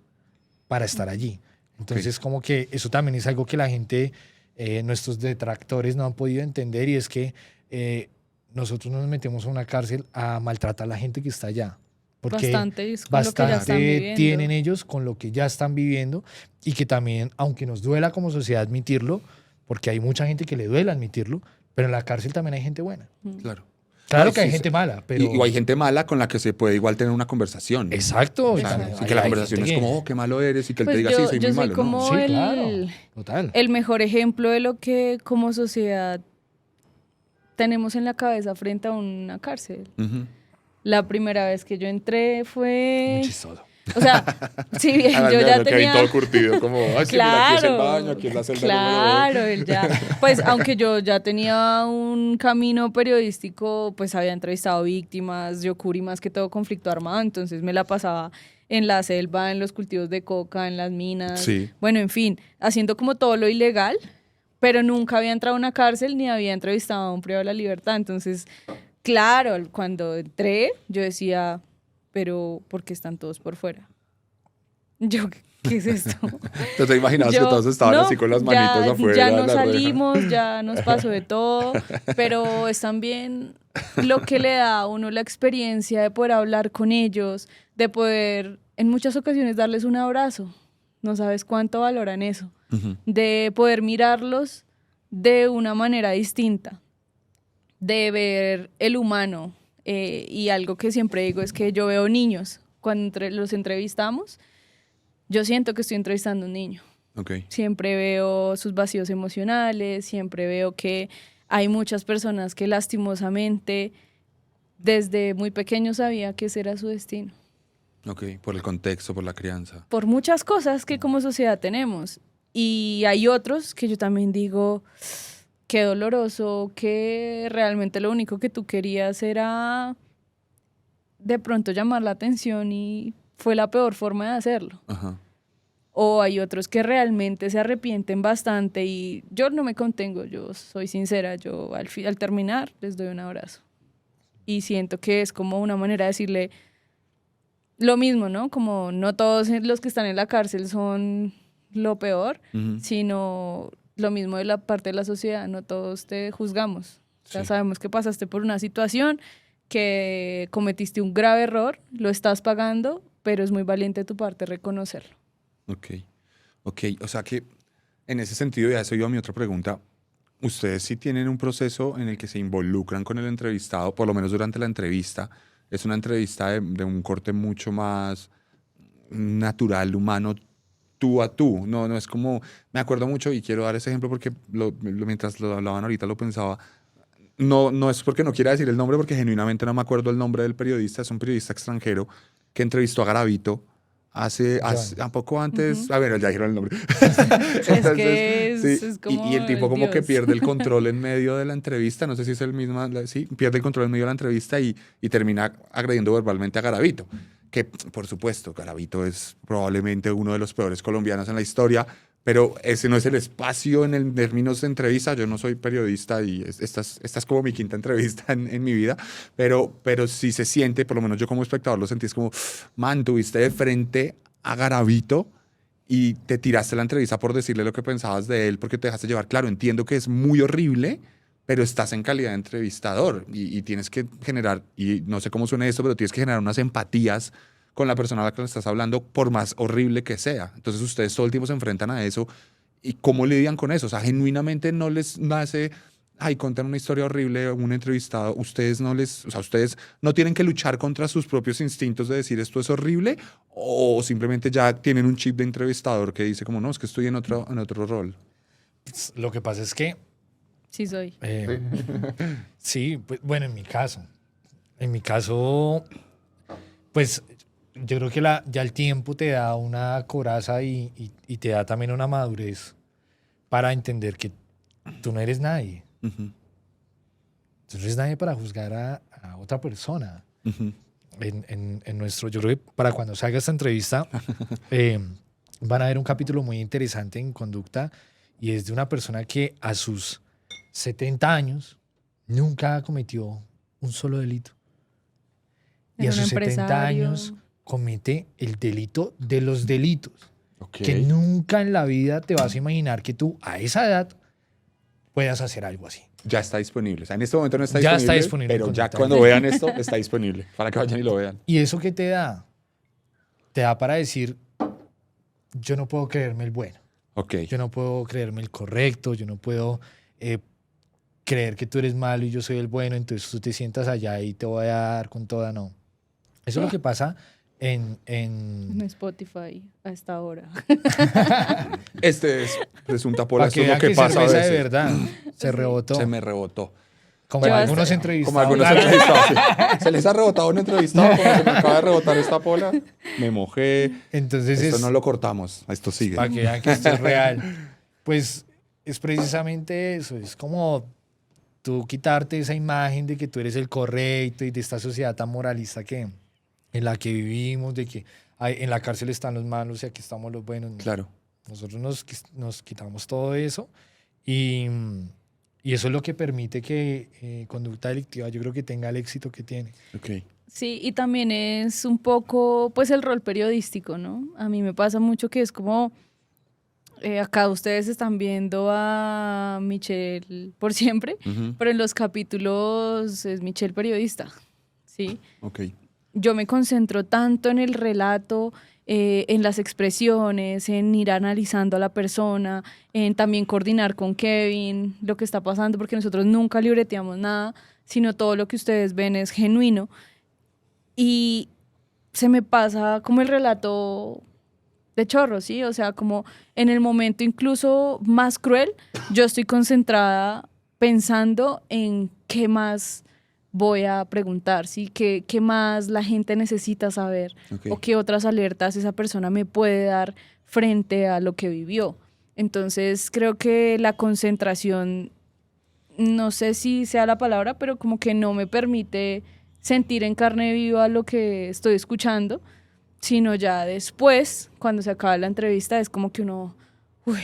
S2: para estar allí. Entonces, como que eso también es algo que la gente, nuestros detractores no han podido entender y es que nosotros no nos metemos a una cárcel a maltratar a la gente que está allá. Porque
S1: Bastante es con lo que ya están
S2: bastante
S1: viviendo.
S2: tienen ellos con lo que ya están viviendo y que también, aunque nos duela como sociedad admitirlo, porque hay mucha gente que le duele admitirlo, pero en la cárcel también hay gente buena.
S4: Claro.
S2: Claro
S4: No,
S2: que hay
S4: sí,
S2: gente mala, pero...
S4: Y hay gente mala con la que se puede igual tener una conversación.
S2: Exacto.
S4: O sea,
S2: también
S4: sí,
S2: hay-
S4: que la
S2: hay
S4: conversación
S2: gente
S4: es
S2: que-
S4: como, oh, qué malo eres, y que él
S1: Pues
S4: te diga,
S1: yo-
S4: sí, soy
S1: yo
S4: muy
S1: soy
S4: malo.
S1: como-
S4: ¿no?
S2: Sí,
S1: el-
S2: claro. Total.
S1: El mejor ejemplo de lo que como sociedad tenemos en la cabeza frente a una cárcel.
S4: Ujú.
S1: La primera vez que yo entré fue...
S2: Muy chistoso.
S1: O sea, si bien
S4: Además,
S1: yo
S4: me
S1: ya
S4: imagino que ahí
S1: tenía...
S4: todo curtido, como, ay, sí, mira, aquí es el
S1: Claro,
S4: baño, aquí es la celda
S1: claro, él ya, pues aunque yo ya tenía un camino periodístico, pues había entrevistado víctimas, yo cubrí más que todo conflicto armado, entonces me la pasaba en la selva, en los cultivos de coca, en las minas,
S4: Sí.
S1: bueno, en fin, haciendo como todo lo ilegal, pero nunca había entrado a una cárcel ni había entrevistado a un privado de la libertad, entonces, claro, cuando entré, yo decía, pero ¿por qué están todos por fuera? Yo, ¿qué es esto?
S4: ¿Te te imaginabas que todos estaban
S1: no,
S4: así con las manitos
S1: ya,
S4: afuera?
S1: ya
S4: de
S1: nos
S4: la reja?
S1: salimos, ya nos pasó de todo, pero es también lo que le da a uno la experiencia de poder hablar con ellos, de poder en muchas ocasiones darles un abrazo. No sabes cuánto valoran eso.
S4: Ujú.
S1: De poder mirarlos de una manera distinta, de ver el humano. Y algo que siempre digo es que yo veo niños. Cuando los entrevistamos, yo siento que estoy entrevistando a un niño.
S4: Ok.
S1: Siempre veo sus vacíos emocionales, siempre veo que hay muchas personas que lastimosamente desde muy pequeños sabía que ese era su destino.
S4: Ok, por el contexto, por la crianza.
S1: Por muchas cosas que como sociedad tenemos. Y hay otros que yo también digo, qué doloroso, que realmente lo único que tú querías era de pronto llamar la atención y fue la peor forma de hacerlo.
S4: Ajá.
S1: O hay otros que realmente se arrepienten bastante y yo no me contengo, yo soy sincera, yo al terminar les doy un abrazo. Y siento que es como una manera de decirle lo mismo, ¿no? Como no todos los que están en la cárcel son lo peor,
S4: Ujú.
S1: sino lo mismo de la parte de la sociedad, no todos te juzgamos. O sea,
S4: Sí.
S1: sabemos que pasaste por una situación, que cometiste un grave error, lo estás pagando, pero es muy valiente de tu parte reconocerlo.
S4: Ok, ok. O sea que en ese sentido, ya eso iba a mi otra pregunta. Ustedes sí tienen un proceso en el que se involucran con el entrevistado, por lo menos durante la entrevista. Es una entrevista de un corte mucho más natural, humano, tú a tú. No, no es como, me acuerdo mucho y quiero dar ese ejemplo porque mientras lo hablaban ahorita lo pensaba. No, no es porque no quiera decir el nombre, porque genuinamente no me acuerdo el nombre del periodista. Es un periodista extranjero que entrevistó a Garavito a poco antes.
S1: Ujú.
S4: A ver, ya dijeron el nombre.
S1: Es que es,
S4: Sí,
S1: es como
S4: y el tipo como que
S1: Dios.
S4: pierde el control en medio de la entrevista. No sé si es el mismo. Sí, pierde el control en medio de la entrevista y termina agrediendo verbalmente a Garavito. Que, por supuesto, Garavito es probablemente uno de los peores colombianos en la historia. Pero ese no es el espacio en el términos de entrevista. Yo no soy periodista y esta es como mi quinta entrevista en mi vida, pero sí se siente, por lo menos yo como espectador lo sentí, es como, man, tuviste de frente a Garavito y te tiraste la entrevista por decirle lo que pensabas de él porque te dejaste llevar. Claro, entiendo que es muy horrible, pero estás en calidad de entrevistador y tienes que generar, y no sé cómo suena esto, pero tienes que generar unas empatías con la persona a la que le estás hablando, por más horrible que sea. Entonces ustedes todo el tiempo se enfrentan a eso. ¿Y cómo lidian con eso? O sea, genuinamente no les nace, ay, contan una historia horrible, un entrevistado, o sea, ustedes no tienen que luchar contra sus propios instintos de decir esto es horrible, o simplemente ya tienen un chip de entrevistador que dice como, no, es que estoy en otro rol.
S2: Lo que pasa es que,
S1: Sí soy.
S2: sí, pues, bueno, en mi caso, pues yo creo que ya el tiempo te da una coraza y te da también una madurez para entender que tú no eres nadie.
S4: Ujú,
S2: Tú no eres nadie para juzgar a otra persona.
S4: ujú.
S2: Yo creo que para cuando salga esta entrevista, van a ver un capítulo muy interesante en Conducta y es de una persona que a sus 70 años nunca cometió un solo delito. Y a
S1: Era un
S2: sus 70
S1: empresario.
S2: años comete el delito de los delitos.
S4: Ok.
S2: Que nunca en la vida te vas a imaginar que tú a esa edad puedas hacer algo así.
S4: Ya está disponible. O sea, en este momento no está
S2: Ya
S4: disponible.
S2: está disponible en
S4: Pero ya
S2: Conducta.
S4: cuando vean esto, está disponible. Para que vayan y lo vean.
S2: ¿Y eso qué te da? Te da para decir, yo no puedo creerme el bueno,
S4: Ok.
S2: yo no puedo creerme el correcto, yo no puedo creer que tú eres malo y yo soy el bueno, entonces tú te sientas allá y te voy a dar con toda, no. Eso es lo que pasa
S1: En Spotify a esta hora.
S4: Este es presunta pola.
S2: para
S4: Esto
S2: que
S4: es lo
S2: vean
S4: que
S2: que
S4: pasa a
S2: cerveza de
S4: veces.
S2: verdad. Se rebotó.
S4: Se me rebotó.
S2: Como
S1: Yo
S2: algunos
S1: hasta-
S2: entrevistados.
S4: Como algunos entrevistados. Sí. Se les ha rebotado un entrevistado. Como se me acaba de rebotar esta pola. Me mojé.
S2: Entonces
S4: Esto
S2: es
S4: no lo cortamos. Esto sigue.
S2: para que vean que esto es real. Pues es precisamente eso. Es como tú quitarte esa imagen de que tú eres el correcto y de esta sociedad tan moralista en la que vivimos, de que en la cárcel están los malos y aquí estamos los buenos. No.
S4: Claro.
S2: Nosotros nos quitamos todo eso y eso es lo que permite que Conducta Delictiva yo creo que tenga el éxito que tiene.
S4: Ok.
S1: Sí, y también es un poco, pues, el rol periodístico, ¿no? A mí me pasa mucho que es como, acá ustedes están viendo a Michelle por siempre,
S4: Ujú.
S1: pero en los capítulos es Michelle periodista, ¿sí?
S4: Ok.
S1: Yo me concentro tanto en el relato, en las expresiones, en ir analizando a la persona, en también coordinar con Kevin lo que está pasando, porque nosotros nunca libreteamos nada, sino todo lo que ustedes ven es genuino. Y se me pasa como el relato de chorro, ¿sí? O sea, como en el momento incluso más cruel, yo estoy concentrada pensando en qué más voy a preguntar, ¿sí? ¿Qué más la gente necesita saber?
S4: Ok.
S1: O qué otras alertas esa persona me puede dar frente a lo que vivió. Entonces creo que la concentración, no sé si sea la palabra, pero como que no me permite sentir en carne viva lo que estoy escuchando, sino ya después, cuando se acaba la entrevista, es como que uno, uy,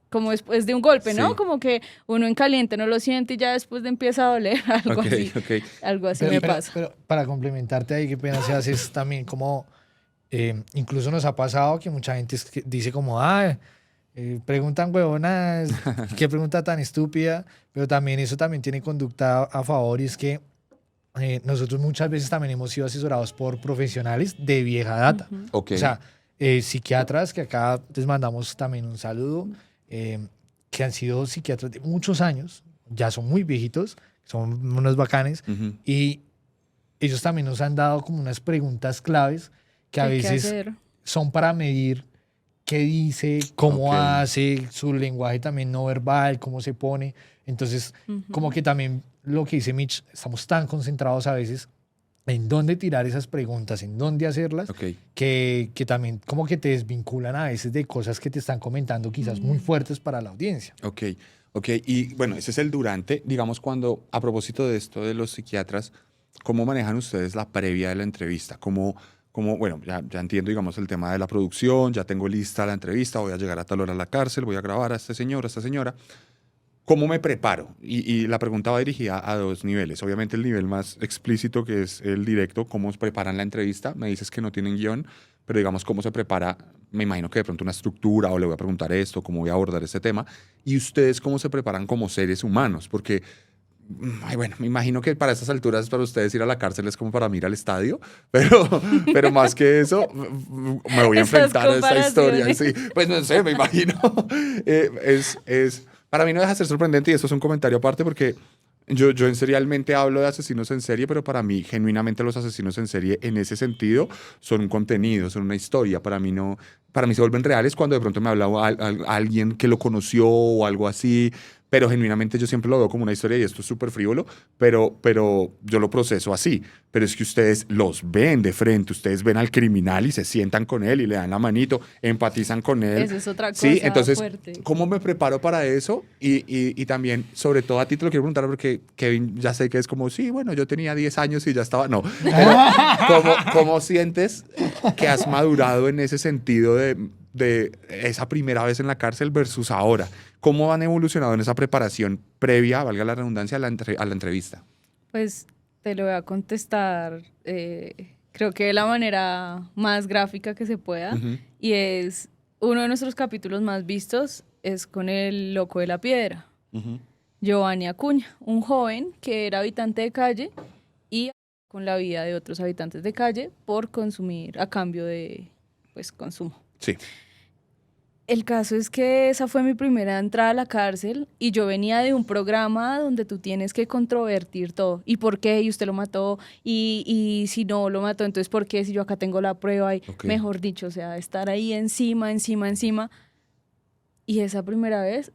S1: como después de un golpe, ¿no?
S4: Sí.
S1: Como que uno en caliente no lo siente y ya después le empieza a doler, algo
S4: Ok,
S1: así.
S4: ok.
S1: Algo así me pasa.
S2: Pero para complementarte ahí, qué pena se hace es también como, incluso nos ha pasado que mucha gente dice como, preguntan huevonas, qué pregunta tan estúpida, pero también eso también tiene conducta a favor y es que nosotros muchas veces también hemos sido asesorados por profesionales de vieja data.
S1: Ujú.
S4: Ok.
S2: O sea, psiquiatras que acá les mandamos también un saludo, que han sido psiquiatras de muchos años, ya son muy viejitos, son unos bacanes,
S4: Ujú.
S2: y ellos también nos han dado como unas preguntas claves que a
S1: ¿Qué hay que
S2: veces
S1: hacer?
S2: son para medir qué dice, cómo
S4: Ok.
S2: hace, su lenguaje también no verbal, cómo se pone. Entonces, como que también lo que dice Mitch, estamos tan concentrados a veces en dónde tirar esas preguntas, en dónde hacerlas,
S4: Ok.
S2: que también como que te desvinculan a veces de cosas que te están comentando quizás muy fuertes para la audiencia.
S4: Ok, ok. Y bueno, ese es el durante. Digamos, cuando, a propósito de esto de los psiquiatras, ¿cómo manejan ustedes la previa de la entrevista? Bueno, ya entiendo, digamos, el tema de la producción, ya tengo lista la entrevista, voy a llegar a tal hora a la cárcel, voy a grabar a este señor, a esta señora. ¿Cómo me preparo? Y la pregunta va dirigida a dos niveles. Obviamente el nivel más explícito, que es el directo, cómo preparan la entrevista. Me dices que no tienen guión, pero digamos cómo se prepara, me imagino que de pronto una estructura o le voy a preguntar esto, cómo voy a abordar este tema. Y ustedes cómo se preparan como seres humanos, porque, ay, bueno, me imagino que para estas alturas para ustedes ir a la cárcel es como para mí ir al estadio, pero más que eso, me voy a
S1: Esas
S4: enfrentar a esta historia.
S1: comparaciones.
S4: Sí, pues no sé, me imagino. Para mí no deja de ser sorprendente y esto es un comentario aparte porque yo en serialmente hablo de asesinos en serie, pero para mí genuinamente los asesinos en serie en ese sentido son un contenido, son una historia. Para mí no, para mí se vuelven reales cuando de pronto me habla alguien que lo conoció o algo así, pero genuinamente yo siempre lo veo como una historia y esto es súper frívolo, pero yo lo proceso así. Pero es que ustedes los ven de frente, ustedes ven al criminal y se sientan con él y le dan la manito, empatizan con él.
S1: Eso es otra cosa
S4: Sí, entonces,
S1: fuerte.
S4: ¿cómo me preparo para eso? Y también, sobre todo a ti te lo quiero preguntar porque Kevin ya sé que es como, sí, bueno, yo tenía 10 años y ya estaba, no. Pero, ¿cómo sientes que has madurado en ese sentido de esa primera vez en la cárcel versus ahora? ¿Cómo han evolucionado en esa preparación previa, valga la redundancia, a la entrevista?
S1: Pues te lo voy a contestar, creo que de la manera más gráfica que se pueda,
S4: Ujú.
S1: y es uno de nuestros capítulos más vistos es con el loco de la piedra,
S4: Ujú.
S1: Giovanni Acuña, un joven que era habitante de calle y con la vida de otros habitantes de calle por consumir a cambio de, pues, consumo.
S4: Sí.
S1: El caso es que esa fue mi primera entrada a la cárcel y yo venía de un programa donde tú tienes que controvertir todo. ¿Y por qué? ¿Y usted lo mató? ¿Y si no lo mató? Entonces, ¿por qué? Si yo acá tengo la prueba y,
S4: Ok.
S1: mejor dicho, o sea, estar ahí encima. Y esa primera vez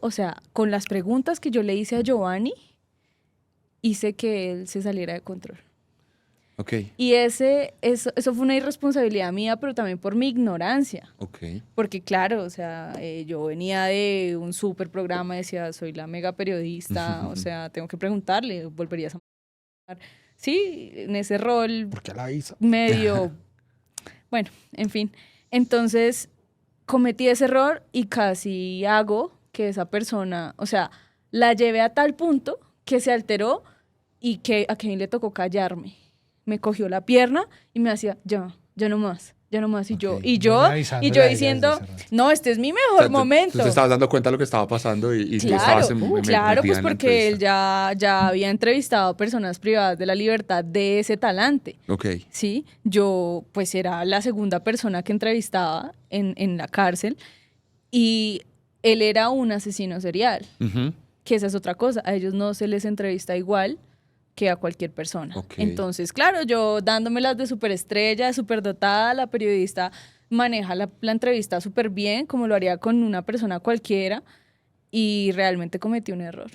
S1: o sea, con las preguntas que yo le hice a Giovanni, hice que él se saliera de control.
S4: Ok.
S1: Y eso fue una irresponsabilidad mía, pero también por mi ignorancia.
S4: Ok.
S1: Porque claro, o sea, yo venía de un súper programa, decía, soy la mega periodista, o sea, tengo que preguntarle, ¿volverías a matar? Sí, en ese rol
S2: Porque la hizo.
S1: medio, bueno, en fin. Entonces, cometí ese error y casi hago que esa persona, o sea, la llevé a tal punto que se alteró y que a Kevin le tocó callarme. Me cogió la pierna y me hacía, ya no más. Y yo,
S4: Ok.
S1: y yo,
S2: Venía avisándole
S1: y yo
S2: a ella
S1: diciendo,
S2: desde hace rato.
S1: no, este es mi
S4: O
S1: mejor
S4: sea,
S1: momento.
S4: Tú te estabas dando cuenta de lo que estaba pasando y tú
S1: Claro,
S4: estabas
S1: claro,
S4: metida
S1: pues
S4: en la
S1: porque él
S4: entrevista.
S1: ya había entrevistado a personas privadas de la libertad de ese talante.
S4: Ok.
S1: Sí, yo pues era la segunda persona que entrevistaba en la cárcel y él era un asesino serial,
S4: Ujú.
S1: que esa es otra cosa, a ellos no se les entrevista igual que a cualquier persona.
S4: Ok.
S1: Entonces, claro, yo dándomelas de superestrella, superdotada, la periodista maneja la entrevista súper bien, como lo haría con una persona cualquiera, y realmente cometí un error.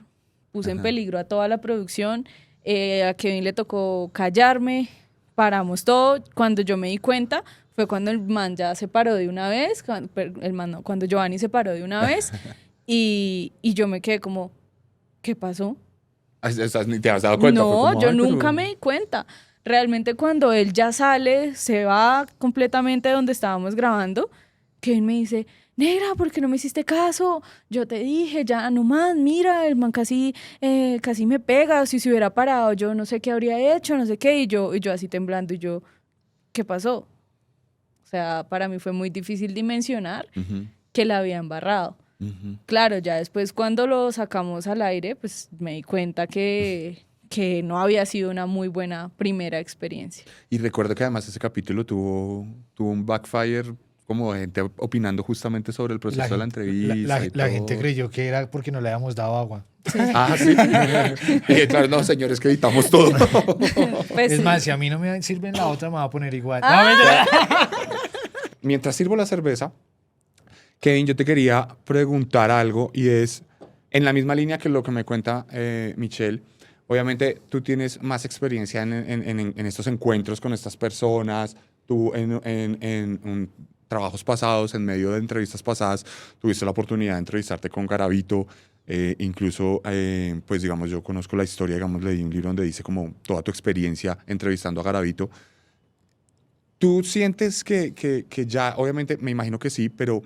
S1: Puse en peligro a toda la producción, a Kevin le tocó callarme, paramos todo. Cuando yo me di cuenta fue cuando el man ya se paró de una vez, cuando Giovanni se paró de una vez y yo me quedé como, ¿qué pasó?
S4: Ni te has dado cuenta. Fue
S1: No,
S4: como,
S1: yo
S4: "Ay, pero-".
S1: nunca me di cuenta. Realmente cuando él ya sale, se va completamente de donde estábamos grabando, Kevin me dice, negra, ¿por qué no me hiciste caso? Yo te dije, ya no más, mira, el man casi me pega, si se hubiera parado yo no sé qué habría hecho, no sé qué, y yo así temblando, y yo, ¿qué pasó? O sea, para mí fue muy difícil dimensionar
S4: Ujú,
S1: que la había embarrado.
S4: ujú.
S1: Claro, ya después cuando lo sacamos al aire, pues me di cuenta que no había sido una muy buena primera experiencia.
S4: Y recuerdo que además ese capítulo tuvo un backfire como de gente opinando justamente sobre el proceso de la entrevista y
S2: la gente
S4: todo.
S2: creyó que era porque no le habíamos dado agua.
S4: Ah, sí. Y claro, no, señores, que editamos todo.
S1: Pues
S2: Es
S1: sí.
S2: más, si a mí no me sirven la otra, me va a poner igual.
S1: Ah.
S2: No, mentira.
S4: Mientras sirvo la cerveza, Kevin, yo te quería preguntar algo y es, en la misma línea que lo que me cuenta Michelle, obviamente tú tienes más experiencia en estos encuentros con estas personas, tú en trabajos pasados, en medio de entrevistas pasadas, tuviste la oportunidad de entrevistarte con Garavito, incluso, pues digamos, yo conozco la historia, digamos, leí un libro donde dice como toda tu experiencia entrevistando a Garavito. ¿Tú sientes que ya, obviamente me imagino que sí, pero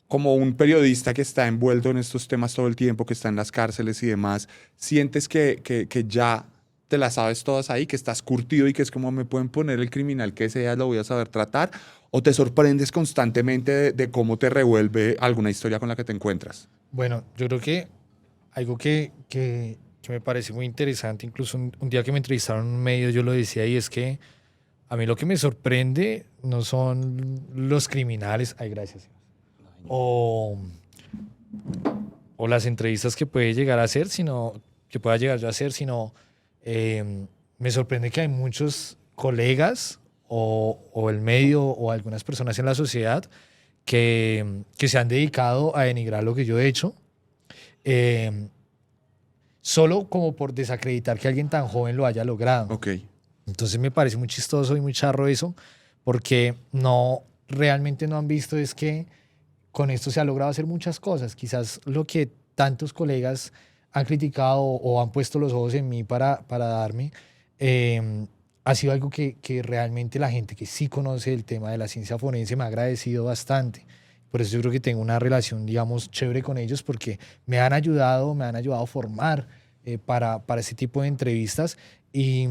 S4: como un periodista que está envuelto en estos temas todo el tiempo, que está en las cárceles y demás, sientes que ya te las sabes todas ahí, que estás curtido y que es como me pueden poner el criminal que sea, lo voy a saber tratar? ¿O te sorprendes constantemente de cómo te revuelve alguna historia con la que te encuentras?
S2: Bueno, yo creo que algo que me parece muy interesante, incluso un día que me entrevistaron en un medio, yo lo decía, y es que a mí lo que me sorprende no son los criminales, ay, gracias, o, o las entrevistas que puede llegar a hacer, sino que pueda llegar yo a hacer, sino me sorprende que hay muchos colegas o el medio o algunas personas en la sociedad que se han dedicado a denigrar lo que yo he hecho, eh, solo como por desacreditar que alguien tan joven lo haya logrado.
S4: Ok.
S2: Entonces me parece muy chistoso y muy charro eso, porque realmente no han visto es que con esto se ha logrado hacer muchas cosas. Quizás lo que tantos colegas han criticado o han puesto los ojos en mí para darme, ha sido algo que realmente la gente que sí conoce el tema de la ciencia forense me ha agradecido bastante. Por eso yo creo que tengo una relación, digamos, chévere con ellos, porque me han ayudado a formar para ese tipo de entrevistas y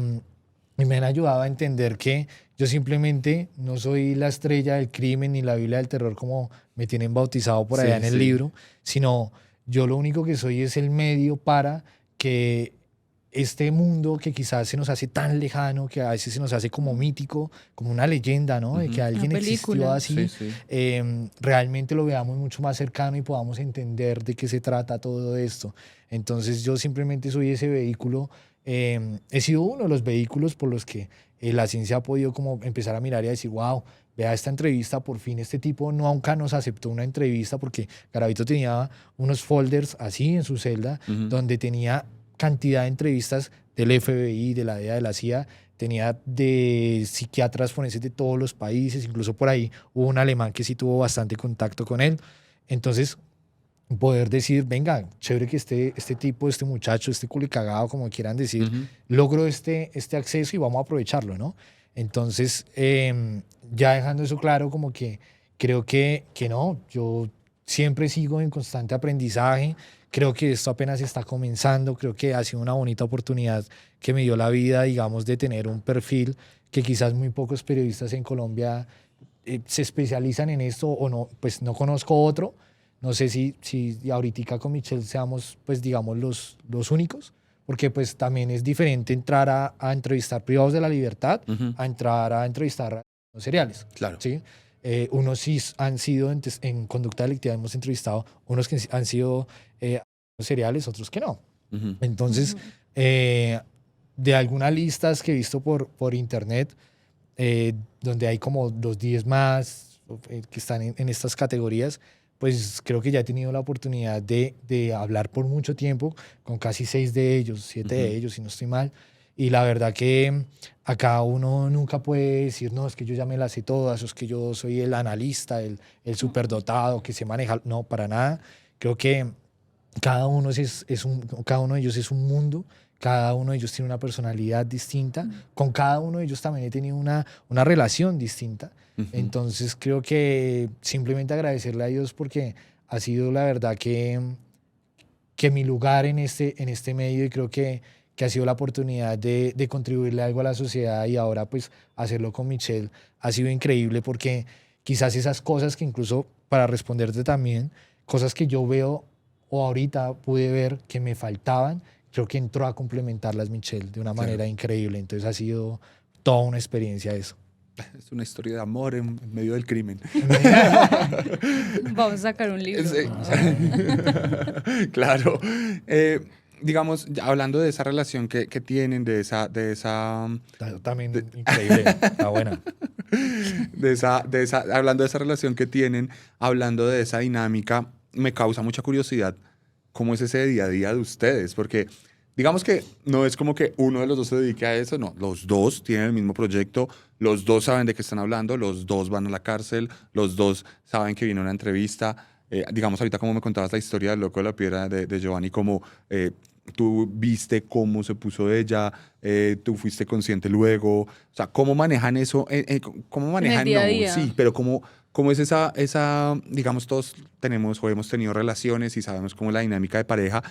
S2: me han ayudado a entender que yo simplemente no soy la estrella del crimen ni la Biblia del terror como me tienen bautizado por allá en el libro, sino yo lo único que soy es el medio para que este mundo que quizás se nos hace tan lejano, que a veces se nos hace como mítico, como una leyenda, ¿no? De que alguien existió así,
S4: Sí, sí.
S2: realmente lo veamos mucho más cercano y podamos entender de qué se trata todo esto. Entonces yo simplemente soy ese vehículo, he sido uno de los vehículos por los que la ciencia ha podido como empezar a mirar y a decir, wow, vea esta entrevista, por fin este tipo nunca nos aceptó una entrevista, porque Garavito tenía unos folders así en su celda, donde tenía cantidad de entrevistas del FBI, de la DEA, de la CIA, tenía de psiquiatras forenses de todos los países, incluso por ahí hubo un alemán que sí tuvo bastante contacto con él. Entonces, poder decir, venga, chévere que este tipo, este muchacho, este culicagado, como quieran decir, logró este acceso y vamos a aprovecharlo, ¿no? Entonces, ya dejando eso claro, como que creo que no, yo siempre sigo en constante aprendizaje. Creo que esto apenas está comenzando, creo que ha sido una bonita oportunidad que me dio la vida, digamos, de tener un perfil que quizás muy pocos periodistas en Colombia se especializan en esto o no, pues no conozco otro. No sé si ahorita con Michelle seamos, pues digamos, los únicos, porque pues también es diferente entrar a entrevistar privados de la libertad a entrar a entrevistar a los seriales.
S4: Claro.
S2: ¿Sí? Unos sí han sido en conducta delictiva, hemos entrevistado unos que han sido seriales, otros que no. Entonces, de algunas listas que he visto por internet, donde hay como los 10 más que están en estas categorías, pues creo que ya he tenido la oportunidad de hablar por mucho tiempo con casi 6 de ellos, 7 de ellos, si no estoy mal. Y la verdad que acá uno nunca puede decir, no, es que yo ya me las sé todas, o es que yo soy el analista, el superdotado que se maneja. No, para nada. Creo que cada uno, cada uno de ellos es un mundo, cada uno de ellos tiene una personalidad distinta, con cada uno de ellos también he tenido una relación distinta. Entonces creo que simplemente agradecerle a Dios porque ha sido la verdad que mi lugar en este medio, y creo que ha sido la oportunidad de contribuirle algo a la sociedad, y ahora pues hacerlo con Michelle ha sido increíble, porque quizás esas cosas que, incluso para responderte también, cosas que yo veo o ahorita pude ver que me faltaban, creo que entró a complementarlas Michelle de una manera increíble. Entonces ha sido toda una experiencia eso.
S4: Es una historia de amor en medio del crimen.
S1: Vamos a sacar un libro.
S4: Sí. Claro. Digamos, hablando de esa relación que tienen, de esa
S2: También increíble, está buena.
S4: Hablando de esa relación que tienen, hablando de esa dinámica, me causa mucha curiosidad cómo es ese día a día de ustedes, porque digamos que no es como que uno de los dos se dedique a eso, no, los dos tienen el mismo proyecto, los dos saben de qué están hablando, los dos van a la cárcel, los dos saben que vino una entrevista. Digamos, ahorita como me contabas la historia del loco de la piedra de Giovanni, como tú viste cómo se puso ella, tú fuiste consciente luego, o sea, ¿cómo manejan eso? ¿Cómo manejan?
S1: En el día a día.
S4: Sí, pero ¿cómo es esa, digamos, todos tenemos o hemos tenido relaciones y sabemos cómo es la dinámica de pareja,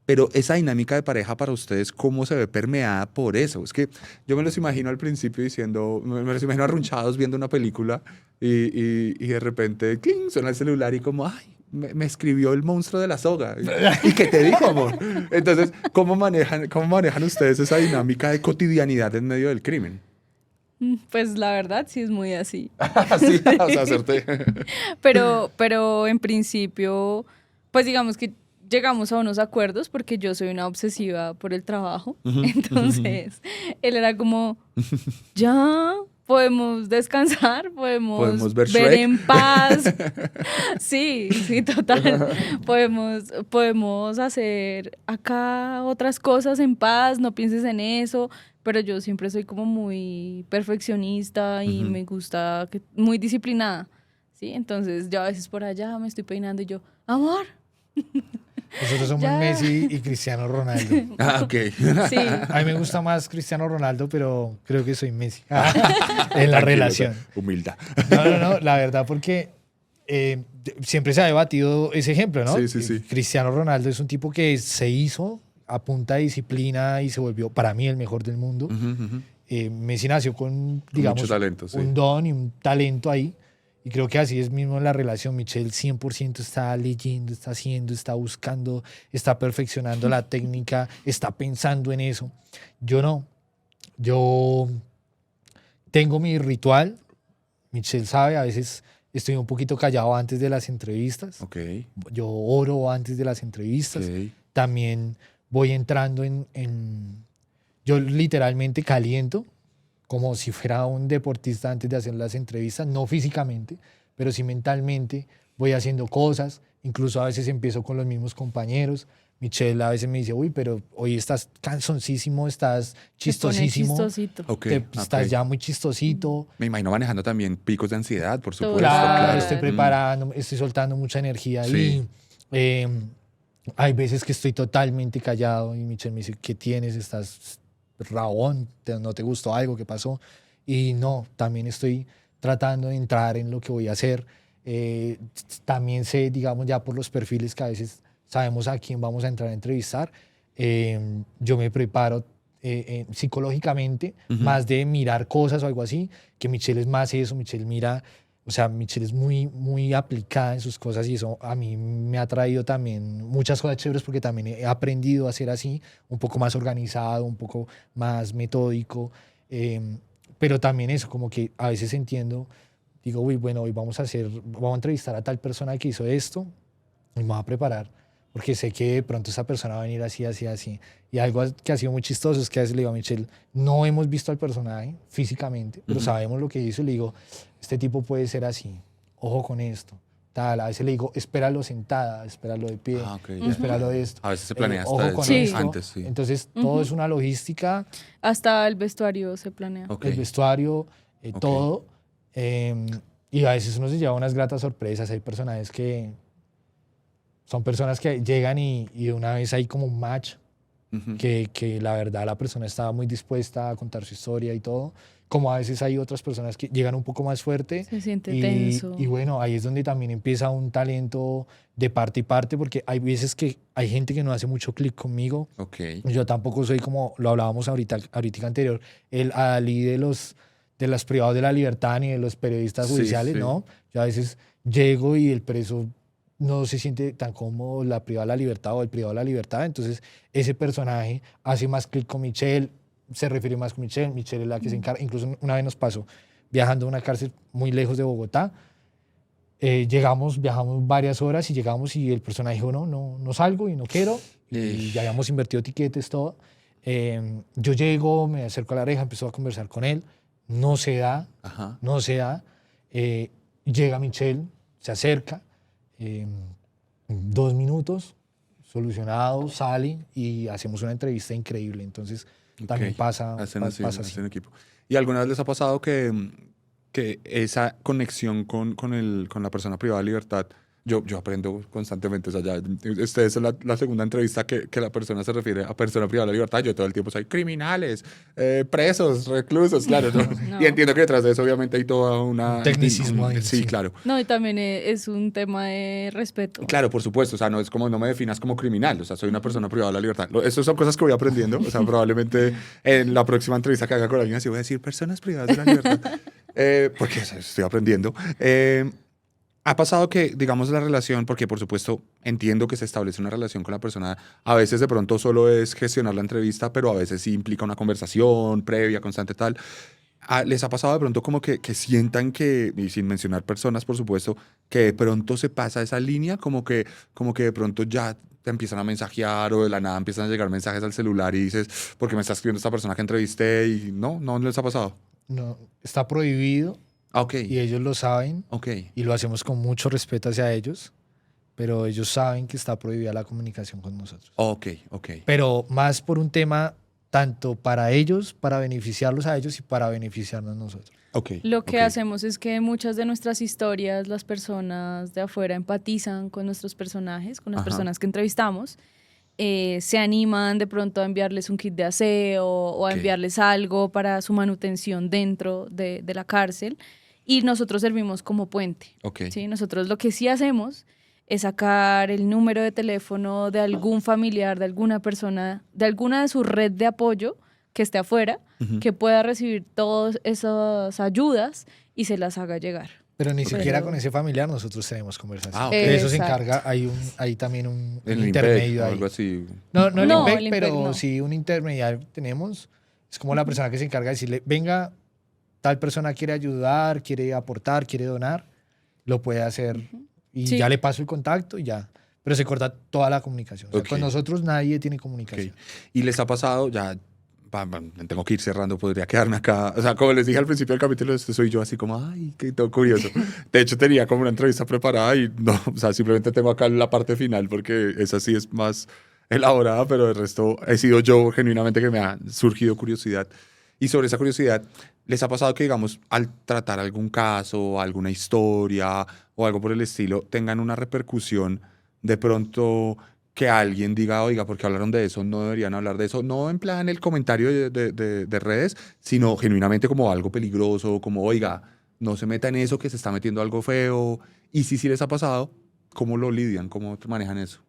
S4: pero esa dinámica de pareja para ustedes, ¿cómo se ve permeada por eso? Es que yo me los imagino al principio diciendo, me los imagino arrunchados viendo una película y de repente, ¡cling!, suena el celular y como, ¡ay! Me escribió el monstruo de la soga. ¿Y qué te dijo, amor? Entonces, ¿cómo manejan ustedes esa dinámica de cotidianidad en medio del crimen?
S1: Pues la verdad sí es muy así.
S4: Sí, o sea, hacerte.
S1: Pero en principio, pues digamos que llegamos a unos acuerdos, porque yo soy una obsesiva por el trabajo. Entonces, él era como, ya podemos descansar, podemos
S4: ver
S1: ver
S4: Shrek
S1: en paz. Sí, total. Podemos hacer acá otras cosas en paz, no pienses en eso. Pero yo siempre soy como muy perfeccionista y me gusta, muy disciplinada, ¿sí? Entonces yo a veces por allá me estoy peinando y yo, amor.
S2: Nosotros somos
S1: Ya.
S2: Messi y Cristiano Ronaldo.
S4: Ok.
S1: Sí.
S2: A mí me gusta más Cristiano Ronaldo, pero creo que soy Messi en la relación.
S4: Humildad.
S2: No, la verdad, porque siempre se ha debatido ese ejemplo, ¿no?
S4: Sí.
S2: Cristiano Ronaldo es un tipo que se hizo a punta de disciplina y se volvió, para mí, el mejor del mundo. Messi nació con, digamos,
S4: mucho talento, sí.
S2: un don y un talento ahí. Y creo que así es mismo en la relación. Michelle 100% está leyendo, está haciendo, está buscando, está perfeccionando la técnica, está pensando en eso. Yo no. Yo tengo mi ritual. Michelle sabe, a veces estoy un poquito callado antes de las entrevistas.
S4: Ok.
S2: Yo oro antes de las entrevistas.
S4: Ok.
S2: También voy entrando yo literalmente caliento, como si fuera un deportista antes de hacer las entrevistas, no físicamente, pero sí mentalmente. Voy haciendo cosas, incluso a veces empiezo con los mismos compañeros. Michelle a veces me dice, uy, pero hoy estás cansoncísimo, estás chistosísimo.
S1: Chistosito.
S4: Okay,
S2: Estás ya muy chistosito.
S4: Me imagino manejando también picos de ansiedad, por supuesto.
S2: Claro,
S1: Claro.
S2: estoy preparando, estoy soltando mucha energía
S4: Sí.
S2: y hay veces que estoy totalmente callado y Michelle me dice, ¿qué tienes? ¿Estás rabón? ¿No te gustó algo? ¿Qué pasó? Y no, también estoy tratando de entrar en lo que voy a hacer. También sé, digamos, ya por los perfiles que a veces sabemos a quién vamos a entrar a entrevistar, yo me preparo psicológicamente, más de mirar cosas o algo así, que Michelle es más eso. Michelle mira, o sea, Michelle es muy, muy aplicada en sus cosas y eso a mí me ha traído también muchas cosas chéveres, porque también he aprendido a ser así, un poco más organizado, un poco más metódico, pero también eso, como que a veces entiendo, digo, uy, bueno, hoy vamos a entrevistar a tal persona que hizo esto y me voy a preparar, porque sé que de pronto esa persona va a venir así, así, así. Y algo que ha sido muy chistoso es que a veces le digo a Michelle, no hemos visto al personaje físicamente, pero sabemos lo que hizo, y le digo, este tipo puede ser así, ojo con esto, tal. A veces le digo, espéralo sentada, espéralo de pie,
S4: Ok.
S2: espéralo de esto.
S4: A veces se planea hasta
S2: Ojo con
S1: Sí.
S2: esto.
S4: antes, sí.
S2: Entonces, todo es una logística,
S1: Hasta el vestuario se planea.
S4: Ok.
S2: el vestuario,
S4: Ok.
S2: todo. Y a veces uno se lleva unas gratas sorpresas. Hay personajes que son personas que llegan y de una vez hay como un match,
S4: Ujú.
S2: que la verdad la persona estaba muy dispuesta a contar su historia y todo. Como a veces hay otras personas que llegan un poco más fuerte.
S1: Se siente
S2: Y,
S1: tenso.
S2: y bueno, ahí es donde también empieza un talento de parte y parte, porque hay veces que hay gente que no hace mucho clic conmigo.
S4: Ok.
S2: Yo tampoco soy como lo hablábamos ahorita anterior, el Ali de los privados de la libertad ni de los periodistas
S4: Sí,
S2: judiciales,
S4: sí.
S2: no. Yo a veces llego y el preso no se siente tan cómodo, la privada de la libertad o el privado de la libertad. Entonces, ese personaje hace más clic con Michelle, se refiere más con Michelle. Michelle es la que se encarga. Incluso una vez nos pasó viajando a una cárcel muy lejos de Bogotá. Viajamos varias horas y llegamos y el personaje dijo, no salgo y no quiero. Y
S4: Ish.
S2: ya habíamos invertido tiquetes, todo. Yo llego, me acerco a la reja, empezó a conversar con él. No se da,
S4: Ajá.
S2: no se da. Llega Michelle, se acerca. 2 minutos, solucionado, sale y hacemos una entrevista increíble. Entonces, también
S4: Ok.
S2: pasa
S4: Hacen así,
S2: pasa así.
S4: hacen equipo. ¿Y alguna vez les ha pasado que esa conexión con la persona privada de libertad, yo aprendo constantemente, o sea, ya, ustedes es la segunda entrevista que la persona se refiere a persona privada de libertad, yo todo el tiempo soy criminales, presos, reclusos, claro, ¿no?
S1: No.
S4: Y entiendo que detrás de eso obviamente hay toda una...
S2: Un tecnicismo ahí,
S4: sí,
S2: sí.
S4: claro.
S1: No, y también es un tema de respeto.
S4: Claro, por supuesto, o sea, no es como no me definas como criminal, o sea, soy una persona privada de la libertad. Esas son cosas que voy aprendiendo, o sea, probablemente en la próxima entrevista que haga con alguien así voy a decir personas privadas de la libertad, porque o sea, estoy aprendiendo. Ha pasado que, digamos, la relación, porque por supuesto entiendo que se establece una relación con la persona, a veces de pronto solo es gestionar la entrevista, pero a veces sí implica una conversación previa, constante, tal. ¿Les ha pasado de pronto como que sientan que, y sin mencionar personas, por supuesto, que de pronto se pasa esa línea, como que de pronto ya te empiezan a mensajear o de la nada empiezan a llegar mensajes al celular y dices, ¿por qué me está escribiendo esta persona que entrevisté? Y no les ha pasado.
S2: No, está prohibido
S4: Ah, ok,
S2: y ellos lo saben
S4: ok,
S2: y lo hacemos con mucho respeto hacia ellos, pero ellos saben que está prohibida la comunicación con nosotros.
S4: ok, ok.
S2: Pero más por un tema tanto para ellos, para beneficiarlos a ellos y para beneficiarnos nosotros.
S4: Ok,
S1: Lo que
S4: ok.
S1: hacemos es que muchas de nuestras historias, las personas de afuera empatizan con nuestros personajes, con las
S4: Ajá.
S1: personas que entrevistamos, se animan de pronto a enviarles un kit de aseo o a
S4: Ok.
S1: enviarles algo para su manutención dentro de la cárcel y nosotros servimos como puente.
S4: Ok.
S1: ¿Sí? Nosotros lo que sí hacemos es sacar el número de teléfono de algún familiar, de alguna persona, de alguna de su red de apoyo que esté afuera,
S4: Ujú.
S1: que pueda recibir todas esas ayudas y se las haga llegar.
S2: Pero ni siquiera
S1: Pero-
S2: con ese familiar nosotros tenemos conversación.
S4: Ah, ok.
S2: De eso se
S1: Exacto.
S2: encarga, hay también un
S4: El
S2: intermedio
S4: o
S2: ahí.
S4: algo así.
S2: No el
S1: No,
S2: IMPEC,
S1: el IMPEC
S2: pero
S1: no.
S2: sí un intermediario tenemos. Es como la persona que se encarga de decirle, venga, tal persona quiere ayudar, quiere aportar, quiere donar, lo puede hacer. Y
S1: Sí.
S2: ya le paso el contacto y ya. Pero se corta toda la comunicación. O sea,
S4: Ok.
S2: con nosotros nadie tiene
S4: Ok.
S2: comunicación.
S4: ¿Y les ha pasado, ya tengo que ir cerrando, podría quedarme acá? O sea, como les dije al principio del capítulo, este soy yo así como, ay, qué todo curioso. De hecho, tenía como una entrevista preparada y no, o sea, simplemente tengo acá la parte final porque esa sí es más elaborada, pero el resto he sido yo genuinamente que me ha surgido curiosidad. Y sobre esa curiosidad, ¿les ha pasado que, digamos, al tratar algún caso, alguna historia o algo por el estilo, tengan una repercusión de pronto que alguien diga, oiga, ¿por qué hablaron de eso? No deberían hablar de eso. No en plan el comentario de redes, sino genuinamente como algo peligroso, como, oiga, no se meta en eso que se está metiendo algo feo. Y si sí les ha pasado, ¿cómo lo lidian? ¿Cómo manejan eso?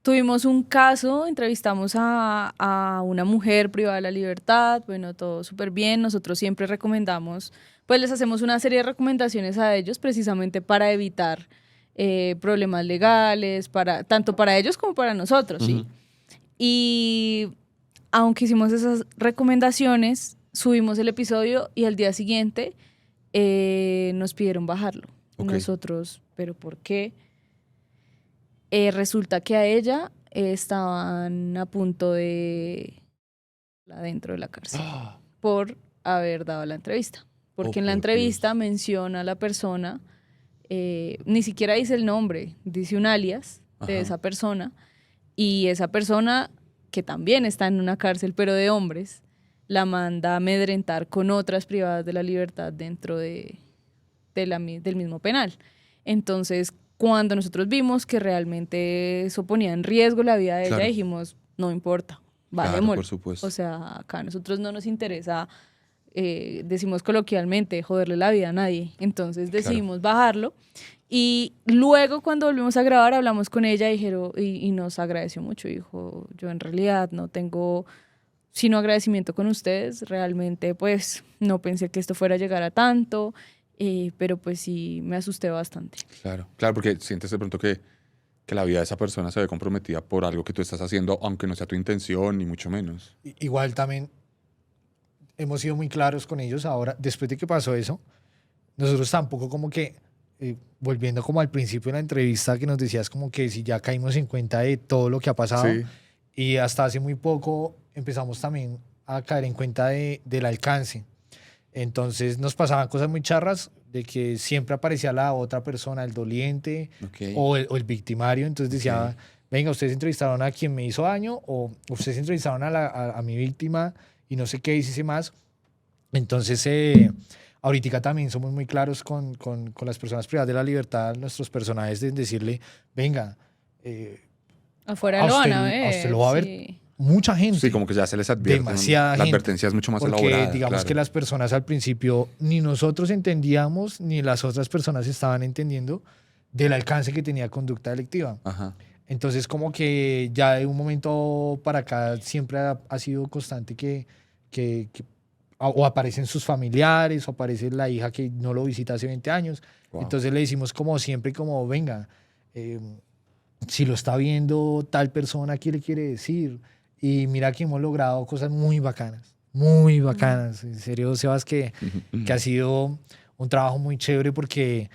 S1: Tuvimos un caso, entrevistamos a una mujer privada de la libertad, bueno, todo súper bien, nosotros siempre recomendamos, pues les hacemos una serie de recomendaciones a ellos precisamente para evitar problemas legales, tanto para ellos como para nosotros, ¿sí?
S4: Ujú.
S1: Y aunque hicimos esas recomendaciones, subimos el episodio y al día siguiente nos pidieron bajarlo.
S4: Ok.
S1: Nosotros, ¿pero por qué? Resulta que a ella estaban a punto de dentro de la cárcel por haber dado la entrevista. Porque
S4: Oh,
S1: en la
S4: por
S1: entrevista
S4: Dios.
S1: menciona a la persona ni siquiera dice el nombre, dice un alias de
S4: Ajá.
S1: esa persona, y esa persona, que también está en una cárcel, pero de hombres, la manda a amedrentar con otras privadas de la libertad dentro del mismo penal. Entonces, cuando nosotros vimos que realmente eso ponía en riesgo la vida de ella,
S4: Claro.
S1: dijimos, no importa,
S4: Claro,
S1: bajémosle.
S4: por supuesto.
S1: O sea, acá a nosotros no nos interesa, decimos coloquialmente, joderle la vida a nadie. Entonces decidimos bajarlo. Y luego cuando volvimos a grabar hablamos con ella y nos agradeció mucho. Dijo, yo en realidad no tengo sino agradecimiento con ustedes. Realmente pues no pensé que esto fuera a llegar a tanto, pero pues sí me asusté bastante.
S4: Claro, claro, porque sientes de pronto que la vida de esa persona se ve comprometida por algo que tú estás haciendo, aunque no sea tu intención, ni mucho menos.
S2: Igual también hemos sido muy claros con ellos ahora, después de que pasó eso, nosotros tampoco como que, volviendo como al principio de la entrevista que nos decías como que si ya caímos en cuenta de todo lo que ha pasado,
S4: Sí.
S2: y hasta hace muy poco empezamos también a caer en cuenta del alcance. Entonces nos pasaban cosas muy charras de que siempre aparecía la otra persona, el doliente
S4: Ok.
S2: o el victimario. Entonces decía, venga, ustedes entrevistaron a quien me hizo daño o ustedes entrevistaron a mi víctima y no sé qué hice más. Entonces, ahorita también somos muy claros con las personas privadas de la libertad, nuestros personajes, de decirle, venga,
S1: Afuera
S2: a
S1: lo van
S2: usted,
S1: a ver.
S2: a usted lo va a ver
S1: sí.
S2: mucha gente.
S4: Sí, como que ya se les advierte.
S2: Demasiada
S4: La
S2: gente.
S4: advertencia es mucho más
S2: Porque
S4: elaborada.
S2: digamos
S4: claro.
S2: que las personas al principio ni nosotros entendíamos ni las otras personas estaban entendiendo del alcance que tenía conducta delictiva.
S4: Ajá.
S2: Entonces como que ya de un momento para acá siempre ha sido constante que o aparecen sus familiares o aparece la hija que no lo visita hace 20 años.
S4: Wow.
S2: Entonces le decimos como siempre como venga, si lo está viendo tal persona, ¿qué le quiere decir? Y mira que hemos logrado cosas muy bacanas, muy bacanas. En serio, Sebas, que ha sido un trabajo muy chévere porque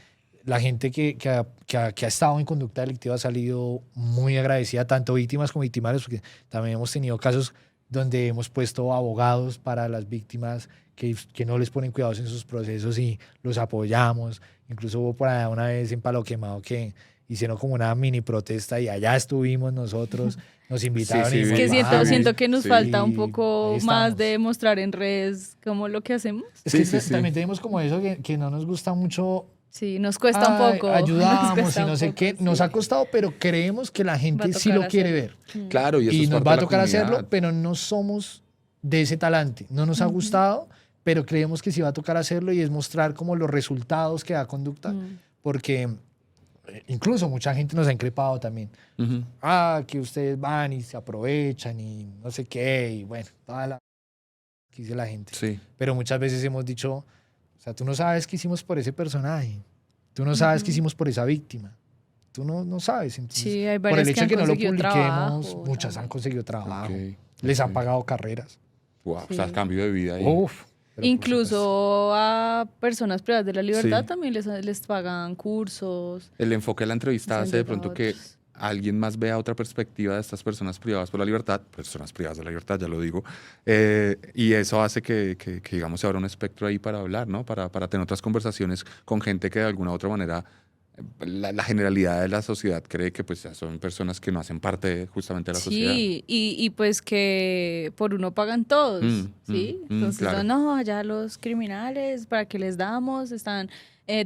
S2: la gente que ha estado en conducta delictiva ha salido muy agradecida, tanto víctimas como victimarios, porque también hemos tenido casos donde hemos puesto abogados para las víctimas que no les ponen cuidados en sus procesos y los apoyamos. Incluso hubo por allá una vez en Palo Quemado que hicieron como una mini protesta y allá estuvimos nosotros, nos invitaron.
S4: sí,
S2: y
S4: sí,
S1: Es que
S2: dijimos,
S1: siento,
S2: "Vamos".
S1: siento que nos
S4: Sí.
S1: falta un
S2: Y
S1: poco
S2: ahí
S1: más
S2: estamos.
S1: de mostrar en redes como lo que hacemos.
S2: Es
S4: Sí,
S2: que
S4: sí, sí.
S2: también tenemos como eso que no nos gusta mucho.
S1: Sí, nos cuesta un
S2: "Ay,
S1: poco.
S2: ayudamos
S1: nos cuesta
S2: y no
S1: un
S2: sé
S1: poco,
S2: qué. Nos
S1: sí.
S2: ha costado, pero creemos que la
S1: Va
S2: gente
S1: a
S2: sí lo
S1: tocar
S2: quiere
S1: hacerlo.
S2: ver.
S4: Claro, y eso
S2: Y
S4: es
S2: nos
S4: parte
S2: va a
S4: de la
S2: tocar hacerlo,
S4: comunidad.
S2: pero no somos de ese talante. No nos ha gustado, pero creemos que sí va a tocar hacerlo y es mostrar como los resultados que da conducta, porque incluso mucha gente nos ha increpado también.
S4: Ujú.
S2: Que ustedes van y se aprovechan y no sé qué, y bueno, toda la que dice la gente.
S4: Sí.
S2: Pero muchas veces hemos dicho, o sea, tú no sabes qué hicimos por ese personaje, tú no sabes qué hicimos por esa víctima, tú no sabes. Entonces,
S1: Sí, hay
S2: por
S1: varias
S2: el
S1: que
S2: hecho de
S1: han
S2: que no lo
S1: conseguido
S2: publiquemos,
S1: trabajo
S2: muchas
S1: también.
S2: han conseguido trabajo,
S4: Ok,
S2: les han
S4: ok.
S2: pagado carreras.
S4: Wow, o sea,
S1: Sí.
S4: cambio de vida ahí.
S2: Uf. pero por
S1: Incluso a personas privadas de la libertad
S4: Sí.
S1: también les pagan cursos.
S4: El enfoque de la entrevista
S1: les han
S4: hace de
S1: llevado
S4: pronto que
S1: otros.
S4: alguien más vea otra perspectiva de estas personas privadas por la libertad, personas privadas de la libertad, ya lo digo, y eso hace que, digamos, se abra un espectro ahí para hablar, ¿no? Para tener otras conversaciones con gente que de alguna u otra manera la generalidad de la sociedad cree que pues son personas que no hacen parte justamente de la sociedad.
S1: Sí, y pues que por uno pagan todos, ¿sí? Entonces,
S4: claro.
S1: no, allá los criminales, ¿para qué les damos? Están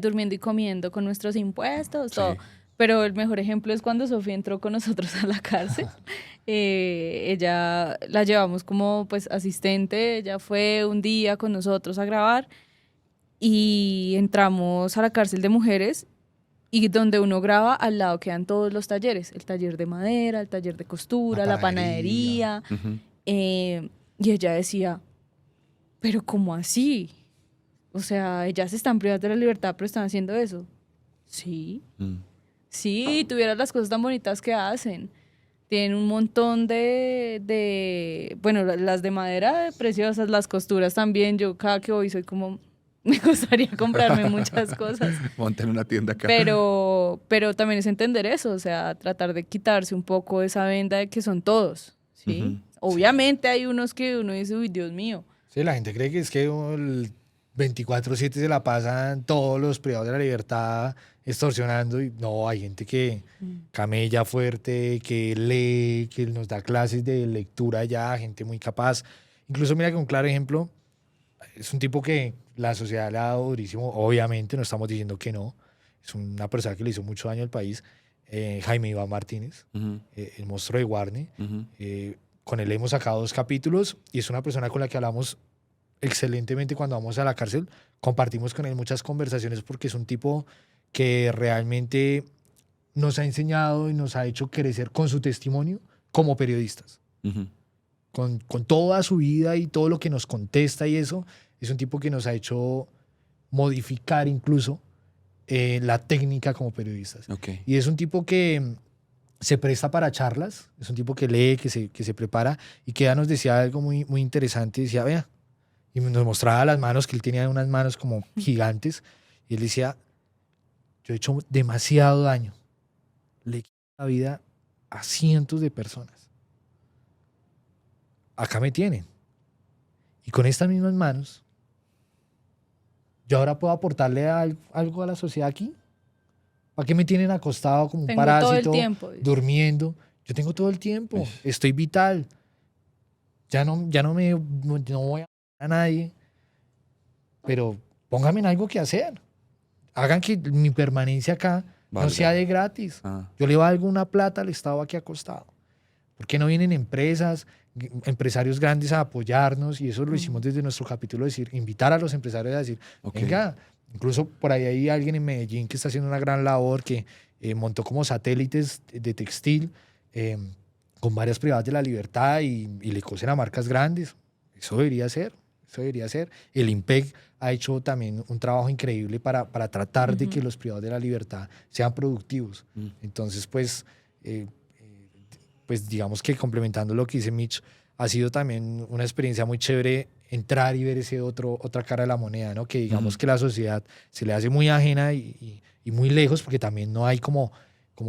S1: durmiendo y comiendo con nuestros impuestos, todo.
S4: Sí.
S1: Pero el mejor ejemplo es cuando Sofía entró con nosotros a la cárcel. Ella la llevamos como pues asistente, ella fue un día con nosotros a grabar y entramos a la cárcel de mujeres y donde uno graba al lado quedan todos los talleres, el taller de madera, el taller de costura,
S2: La
S1: la panadería.
S4: Ujú.
S1: Y ella decía, pero ¿cómo así? O sea, ellas están privadas de la libertad, pero están haciendo eso. Sí,
S4: Mm.
S1: sí, tuvieras las cosas tan bonitas que hacen. Tienen un montón bueno, las de madera preciosas, las costuras también. Yo cada que voy soy como, me gustaría comprarme muchas cosas.
S4: Monten una tienda acá.
S1: Pero también es entender eso, o sea, tratar de quitarse un poco esa venda de que son todos, ¿sí?
S4: Ujú.
S1: Obviamente hay unos que uno dice, uy, Dios mío.
S2: Sí, la gente cree que es que el 24/7 se la pasan todos los privados de la libertad extorsionando. Y no, hay gente que camella fuerte, que lee, que nos da clases de lectura ya, gente muy capaz. Incluso mira que un claro ejemplo, es un tipo que la sociedad le ha dado durísimo, obviamente, no estamos diciendo que no. Es una persona que le hizo mucho daño al país, Jaime Iván Martínez, el monstruo de Guarne. Con él hemos sacado 2 capítulos y es una persona con la que hablamos excelentemente cuando vamos a la cárcel. Compartimos con él muchas conversaciones porque es un tipo que realmente nos ha enseñado y nos ha hecho crecer con su testimonio como periodistas. Con toda su vida y todo lo que nos contesta y eso, es un tipo que nos ha hecho modificar incluso la técnica como periodistas.
S4: Okay.
S2: Y es un tipo que se presta para charlas, es un tipo que lee, que se prepara, y que ya nos decía algo muy, muy interesante. Decía, vea, y nos mostraba las manos, que él tenía unas manos como gigantes, y él decía, yo he hecho demasiado daño, le quito la vida a cientos de personas. Acá me tienen. Y con estas mismas manos, yo ahora puedo aportarle algo a la sociedad aquí. ¿Para qué me tienen acostado como un
S1: Tengo
S2: parásito,
S1: todo el tiempo, dice.
S2: durmiendo? Yo tengo todo el tiempo, estoy vital. Ya no voy a nadie, pero pónganme en algo que hacer. Hagan que mi permanencia acá no sea de gratis. Yo le valgo una plata al Estado aquí acostado. ¿Por qué no vienen empresarios grandes a apoyarnos? Y eso lo hicimos desde nuestro capítulo, decir, invitar a los empresarios a decir, venga, incluso por ahí hay alguien en Medellín que está haciendo una gran labor, que montó como satélites de textil con varias privadas de la libertad y le cosen a marcas grandes. Eso debería ser. El IMPEC ha hecho también un trabajo increíble para tratar de que los privados de la libertad sean productivos. Entonces, pues digamos que complementando lo que dice Mitch, ha sido también una experiencia muy chévere entrar y ver otra cara de la moneda, ¿no? Que digamos que la sociedad se le hace muy ajena y muy lejos, porque también no hay como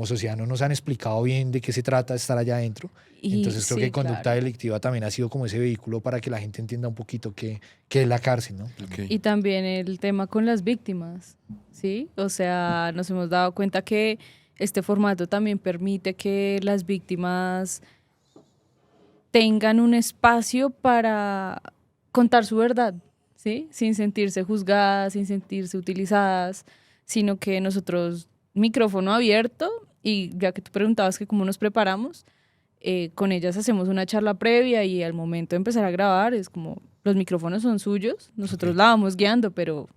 S2: sociedad, no nos han explicado bien de qué se trata estar allá adentro. Entonces creo que conducta delictiva también ha sido como ese vehículo para que la gente entienda un poquito qué es la cárcel, ¿no?
S1: Y también el tema con las víctimas, ¿sí? O sea, nos hemos dado cuenta que este formato también permite que las víctimas tengan un espacio para contar su verdad, ¿sí? Sin sentirse juzgadas, sin sentirse utilizadas, sino que nosotros, micrófono abierto, y ya que tú preguntabas que cómo nos preparamos, con ellas hacemos una charla previa y al momento de empezar a grabar es como, los micrófonos son suyos, nosotros la vamos guiando, pero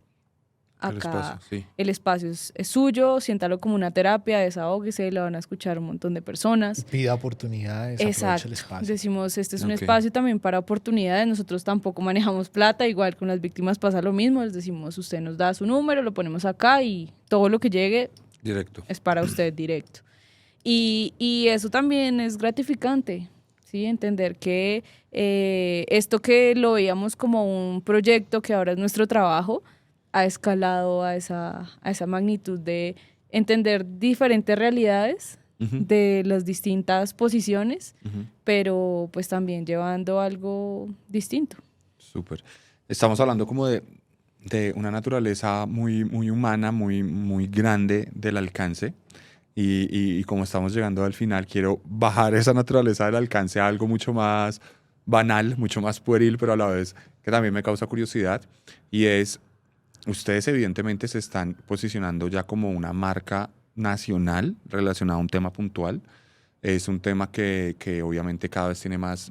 S1: acá el espacio es suyo, siéntalo como una terapia, desahóguese, lo van a escuchar un montón de personas.
S2: Y pida oportunidades, aproveche el espacio.
S1: Decimos, este es un espacio también para oportunidades, nosotros tampoco manejamos plata, igual con las víctimas pasa lo mismo, les decimos, usted nos da su número, lo ponemos acá y todo lo que llegue
S4: directo
S1: es para usted directo. Y eso también es gratificante, ¿sí? Entender que esto que lo veíamos como un proyecto que ahora es nuestro trabajo, ha escalado a esa magnitud de entender diferentes realidades de las distintas posiciones, pero pues también llevando algo distinto.
S4: Súper. Estamos hablando como de una naturaleza muy, muy humana, muy, muy grande del alcance. Y como estamos llegando al final, quiero bajar esa naturaleza del alcance a algo mucho más banal, mucho más pueril, pero a la vez que también me causa curiosidad. Y es, ustedes evidentemente se están posicionando ya como una marca nacional relacionada a un tema puntual. Es un tema que obviamente cada vez tiene más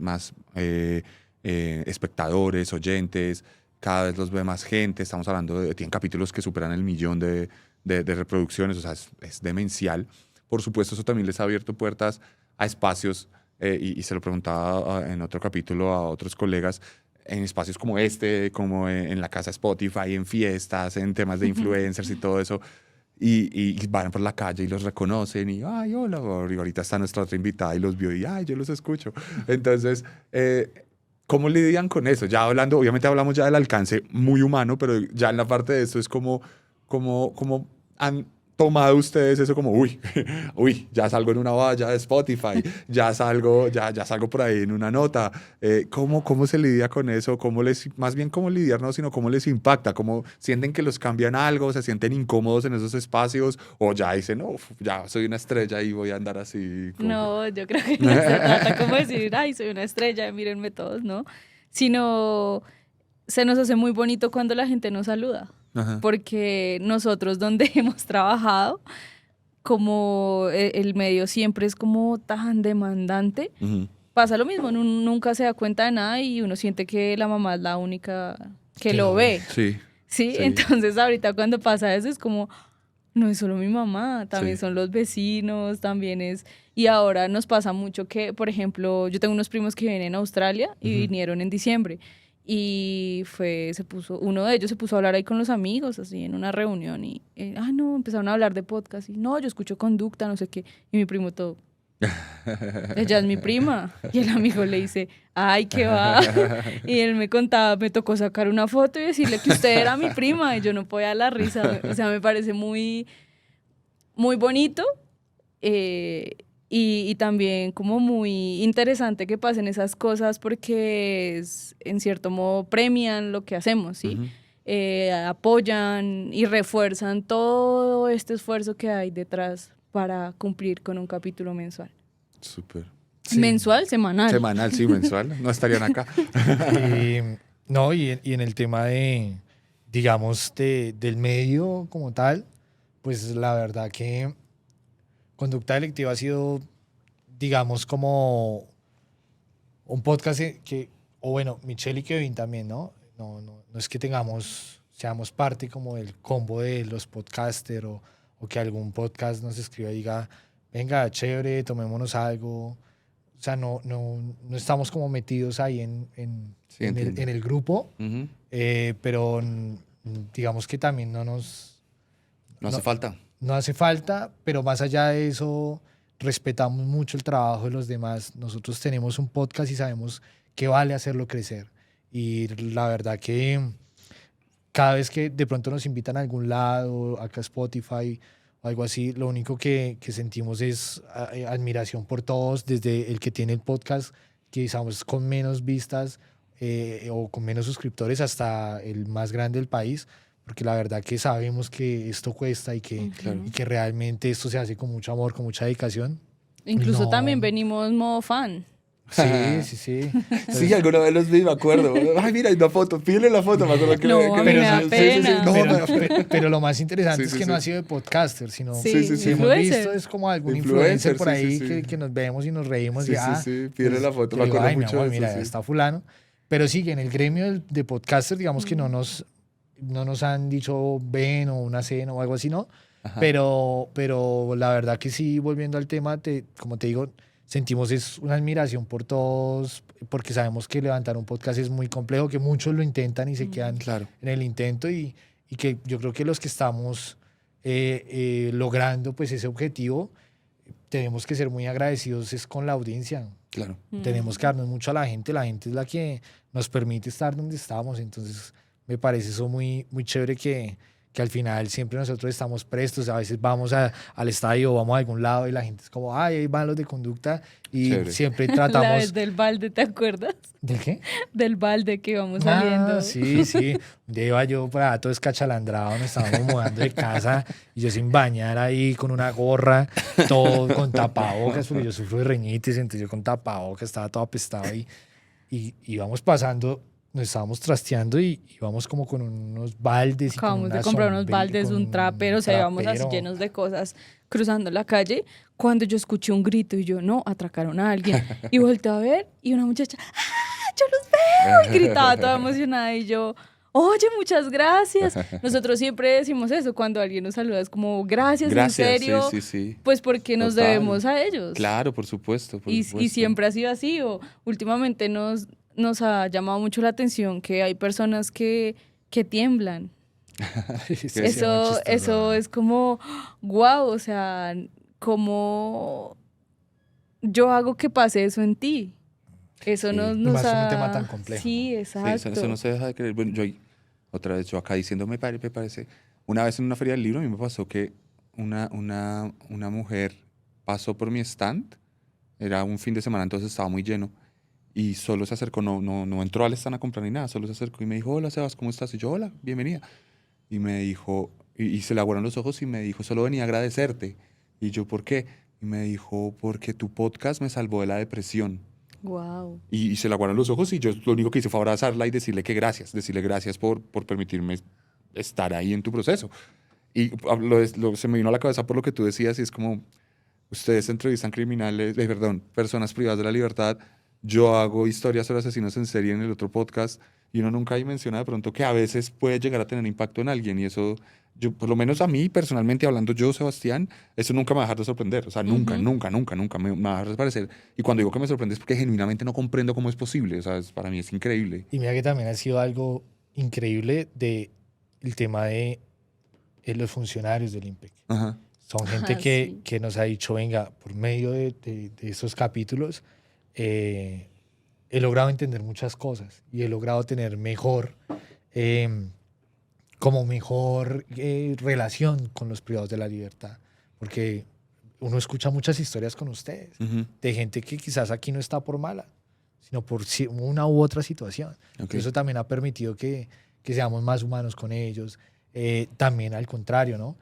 S4: espectadores, oyentes, cada vez los ve más gente. Estamos hablando tienen capítulos que superan el 1.000.000 de reproducciones, o sea, es demencial. Por supuesto, eso también les ha abierto puertas a espacios, y se lo preguntaba en otro capítulo a otros colegas, en espacios como este, como en la casa Spotify, en fiestas, en temas de influencers y todo eso, y van por la calle y los reconocen y, ay, hola, y ahorita está nuestra otra invitada y los vio y, ay, yo los escucho. Entonces, ¿cómo lidian con eso? Ya hablando, obviamente hablamos ya del alcance muy humano, pero ya en la parte de esto es como han tomado ustedes eso como, uy, uy, ya salgo en una valla de Spotify, ya salgo por ahí en una nota? ¿Cómo se lidia con eso? Más bien cómo lidiar, no, sino cómo les impacta? ¿Cómo sienten que los cambian algo? ¿Se sienten incómodos en esos espacios? ¿O ya dicen, no, ya soy una estrella y voy a andar así?
S1: No, yo creo que no se trata como decir, ay, soy una estrella, mírenme todos, ¿no? Sino se nos hace muy bonito cuando la gente nos saluda.
S4: Ajá.
S1: Porque nosotros donde hemos trabajado, como el medio siempre es como tan demandante,
S4: Ujú.
S1: pasa lo mismo, uno nunca se da cuenta de nada y uno siente que la mamá es la única que lo ve.
S4: Sí.
S1: ¿Sí?
S4: Sí.
S1: Entonces ahorita cuando pasa eso es como, no es solo mi mamá, también
S4: Sí.
S1: son los vecinos, también es... Y ahora nos pasa mucho que, por ejemplo, yo tengo unos primos que viven en Australia y vinieron en diciembre. Y uno de ellos se puso a hablar ahí con los amigos, así en una reunión, y no, empezaron a hablar de podcast, y no, yo escucho Conducta, no sé qué, y mi primo todo, ella es mi prima, y el amigo le dice, ay, qué va, y él me contaba, me tocó sacar una foto y decirle que usted era mi prima, y yo no podía dar la risa, o sea, me parece muy, muy bonito, y también como muy interesante que pasen esas cosas porque en cierto modo premian lo que hacemos, ¿sí?
S4: Ujú.
S1: Apoyan y refuerzan todo este esfuerzo que hay detrás para cumplir con un capítulo mensual.
S4: Súper.
S2: Sí.
S1: ¿Mensual? Semanal.
S4: Semanal, sí, mensual. No estarían acá.
S2: No, y en el tema de, digamos, del medio como tal, pues la verdad que Conducta Delictiva ha sido, digamos, como un podcast o bueno, Michelle y Kevin también, ¿no? No es que seamos parte como del combo de los podcasters o que algún podcast nos escriba y diga, venga, chévere, tomémonos algo. O sea, no estamos como metidos ahí
S4: Sí, entiendo.
S2: en el grupo,
S4: Ujú.
S2: pero digamos que también
S4: No hace falta.
S2: no hace falta, pero más allá de eso, respetamos mucho el trabajo de los demás. Nosotros tenemos un podcast y sabemos que vale hacerlo crecer. Y la verdad que cada vez que de pronto nos invitan a algún lado, acá a Spotify o algo así, lo único que sentimos es admiración por todos, desde el que tiene el podcast, quizás con menos vistas o con menos suscriptores, hasta el más grande del país, porque la verdad que sabemos que esto cuesta y
S1: Ujú.
S2: y que realmente esto se hace con mucho amor, con mucha dedicación.
S1: Incluso
S2: No.
S1: también venimos modo fan.
S2: Sí.
S4: Sí, alguna vez los vi, me acuerdo. Ay, mira, hay una foto, pídele la foto, me acuerdo que...
S1: No, a mí
S2: me
S1: da
S4: sí,
S1: pena.
S4: no,
S2: Pero lo más interesante
S4: Sí,
S2: es
S4: sí,
S2: que
S4: sí.
S2: no ha sido de podcaster, sino
S1: Sí,
S4: Sí, sí, sí.
S2: que hemos
S1: influencer.
S2: visto es como algún
S4: Influencer,
S2: influencer por
S4: sí,
S2: ahí
S4: sí, sí.
S2: que nos vemos y nos reímos
S4: Sí,
S2: y
S4: sí, pídele la foto,
S2: que
S4: me
S2: digo,
S4: acuerdo
S2: ay, mi
S4: mucho
S2: amor,
S4: de eso,
S2: mira,
S4: sí.
S2: está fulano. Pero sí, que en el gremio de podcaster, digamos que no nos han dicho ven o una cena o algo así, ¿no?
S4: Ajá.
S2: Pero la verdad que sí, volviendo al tema, como te digo, sentimos es una admiración por todos, porque sabemos que levantar un podcast es muy complejo, que muchos lo intentan y se quedan
S4: Claro.
S2: en el intento y que yo creo que los que estamos logrando pues ese objetivo, tenemos que ser muy agradecidos es con la audiencia.
S4: Claro.
S2: Tenemos que darnos mucho a la gente es la que nos permite estar donde estamos, entonces me parece eso muy, muy chévere que al final siempre nosotros estamos prestos, a veces vamos al estadio o vamos a algún lado y la gente es como, ay, ahí van los de Conducta y
S4: Chévere.
S2: siempre
S1: La
S2: tratamos...
S1: vez del balde, ¿te acuerdas?
S2: ¿De qué?
S1: Del balde que íbamos saliendo.
S2: Sí. Un día iba yo por allá todo escachalandrado, nos estábamos mudando de casa y yo sin bañar ahí con una gorra, todo con tapabocas, porque yo sufro de rinitis, entonces yo con tapabocas estaba todo apestado y íbamos pasando, nos estábamos trasteando y íbamos como con unos baldes.
S1: Acabamos de comprar unos baldes, un trapero, o sea, íbamos así llenos de cosas cruzando la calle, cuando yo escuché un grito y yo, no, atracaron a alguien. Y volteé a ver y una muchacha, ¡ah, yo los veo! Y gritaba toda emocionada y yo, oye, muchas gracias. Nosotros siempre decimos eso, cuando alguien nos saluda, es como, gracias, en serio,
S4: sí.
S1: pues porque nos
S4: Total.
S1: debemos a ellos.
S4: Claro, por supuesto.
S1: Y siempre ha sido así, o últimamente nos ha llamado mucho la atención que hay personas que tiemblan. Eso es como, wow, o sea, como yo hago que pase eso en ti. Eso
S4: Sí.
S1: nos
S2: Más
S1: ha...
S2: un tema tan complejo.
S1: Sí,
S4: Sí,
S1: exacto.
S4: eso no se deja de creer. Bueno, otra vez yo acá diciendo, me parece, una vez en una feria del libro a mí me pasó que una mujer pasó por mi stand, era un fin de semana, entonces estaba muy lleno, y solo se acercó, no entró al stand a comprar ni nada, solo se acercó y me dijo, hola Sebas, ¿cómo estás? Y yo, hola, bienvenida. Y me dijo, y se le aguaron los ojos y me dijo, solo venía a agradecerte. Y yo, ¿por qué? Y me dijo, porque tu podcast me salvó de la depresión.
S1: Wow.
S4: Y se le aguaron los ojos y yo lo único que hice fue abrazarla y decirle gracias por permitirme estar ahí en tu proceso. Y se me vino a la cabeza por lo que tú decías y es como, ustedes entrevistan criminales, perdón, personas privadas de la libertad, yo hago historias sobre asesinos en serie en el otro podcast y uno nunca ahí menciona de pronto que a veces puede llegar a tener impacto en alguien y eso, yo, por lo menos a mí personalmente hablando yo, Sebastián, eso nunca me va a dejar de sorprender, o sea, nunca, nunca me va a dejar de parecer. Y cuando digo que me sorprende es porque genuinamente no comprendo cómo es posible, o sea, para mí es increíble.
S2: Y mira que también ha sido algo increíble de el tema de los funcionarios del IMPEC.
S4: Ajá.
S2: Son gente
S1: Sí.
S2: que nos ha dicho, venga, por medio de esos capítulos, he logrado entender muchas cosas y he logrado tener mejor, como mejor relación con los privados de la libertad. Porque uno escucha muchas historias con ustedes,
S4: Ujú.
S2: de gente que quizás aquí no está por mala, sino por una u otra situación.
S4: Ok.
S2: Eso también ha permitido que seamos más humanos con ellos. También al contrario, ¿no?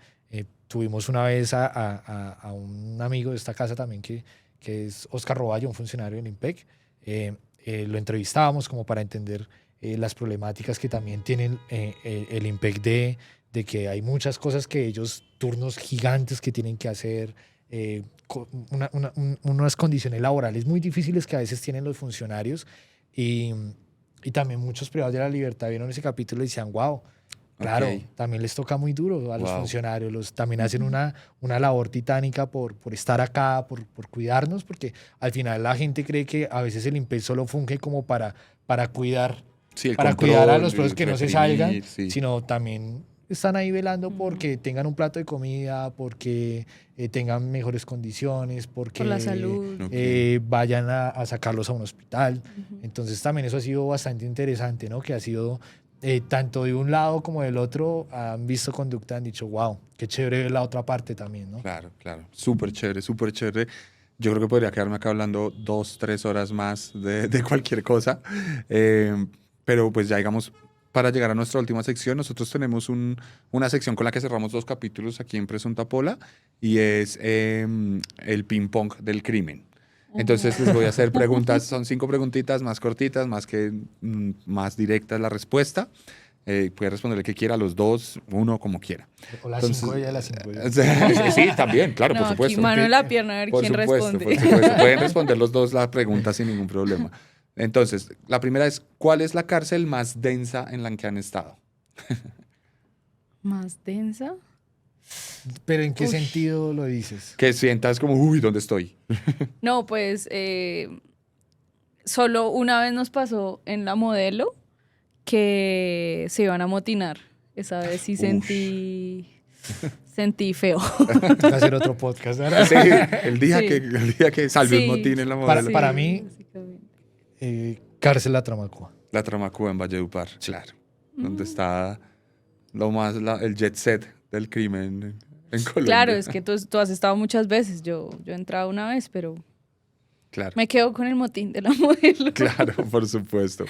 S2: Tuvimos una vez a un amigo de esta casa también que es Oscar Roballo, un funcionario del IMPEC. Lo entrevistábamos como para entender las problemáticas que también tienen el IMPEC de que hay muchas cosas que ellos, turnos gigantes que tienen que hacer, unas condiciones laborales muy difíciles que a veces tienen los funcionarios y también muchos privados de la libertad vieron ese capítulo y decían, wow, claro,
S4: Ok.
S2: también les toca muy duro a los
S4: Wow.
S2: funcionarios, también hacen una labor titánica por estar acá, por cuidarnos, porque al final la gente cree que a veces el IMPEC solo funge como para cuidar,
S4: Sí, el
S2: para cuidar a
S4: control,
S2: los presos que no se
S4: reprimir,
S2: salgan,
S4: sí.
S2: sino también están ahí velando porque tengan un plato de comida, porque tengan mejores condiciones, porque
S1: Por la salud.
S4: Ok.
S2: vayan a sacarlos a un hospital. Entonces también eso ha sido bastante interesante, ¿no? Que ha sido tanto de un lado como del otro, han visto conducta, han dicho, wow, qué chévere ver la otra parte también, ¿no?
S4: Claro, claro. Súper chévere, súper chévere. Yo creo que podría quedarme acá hablando 2, 3 horas más de cualquier cosa. Pero pues ya digamos, para llegar a nuestra última sección, nosotros tenemos una sección con la que cerramos 2 capítulos aquí en Presunta Pola y es el ping pong del crimen. Entonces les voy a hacer preguntas, son 5 preguntitas más cortitas, más directas la respuesta. Puede responder el que quiera, los 2, 1, como quiera.
S2: O las
S4: Entonces,
S2: 5 de las 5.
S4: Sí, también, claro,
S1: No,
S4: por supuesto.
S1: aquí mano en la pierna a ver
S4: Por
S1: quién
S4: supuesto,
S1: responde.
S4: por supuesto. Pueden responder los 2 la pregunta sin ningún problema. Entonces, la primera es, ¿cuál es la cárcel más densa en la que han estado?
S1: ¿Más densa?
S2: Pero ¿en qué
S1: Uy.
S2: sentido lo dices?
S4: Que sientas como, uy, ¿dónde estoy?
S1: No, pues solo una vez nos pasó en la modelo que se iban a motinar. Esa vez sí sentí feo.
S2: Va a hacer otro podcast, ¿verdad?
S4: Sí, el día
S1: Sí.
S4: que salió
S1: Sí.
S4: un motín en la
S2: Para-
S4: modelo.
S2: para mí-
S1: básicamente.
S2: Cárcel La Tramacua.
S4: La Tramacúa en Valledupar, claro. Donde está el jet set del crimen en Colombia.
S1: Claro, es que tú has estado muchas veces. Yo he entrado una vez, pero
S4: Claro.
S1: me quedo con el motín de la modelo.
S4: Claro, por supuesto.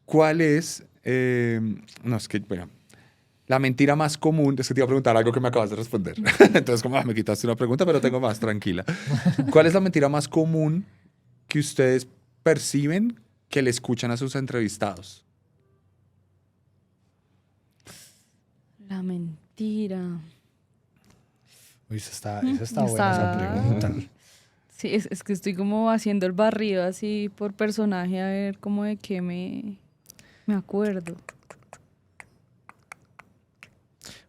S4: ¿Cuál es? No, es que, bueno, la mentira más común. Es que te iba a preguntar algo que me acabas de responder. Entonces, como me quitaste una pregunta, pero tengo más, tranquila. ¿Cuál es la mentira más común que ustedes perciben que le escuchan a sus entrevistados?
S1: La mentira.
S2: Uy, esa está buena esa pregunta.
S1: Sí, es que estoy como haciendo el barrido así por personaje a ver cómo de qué me acuerdo.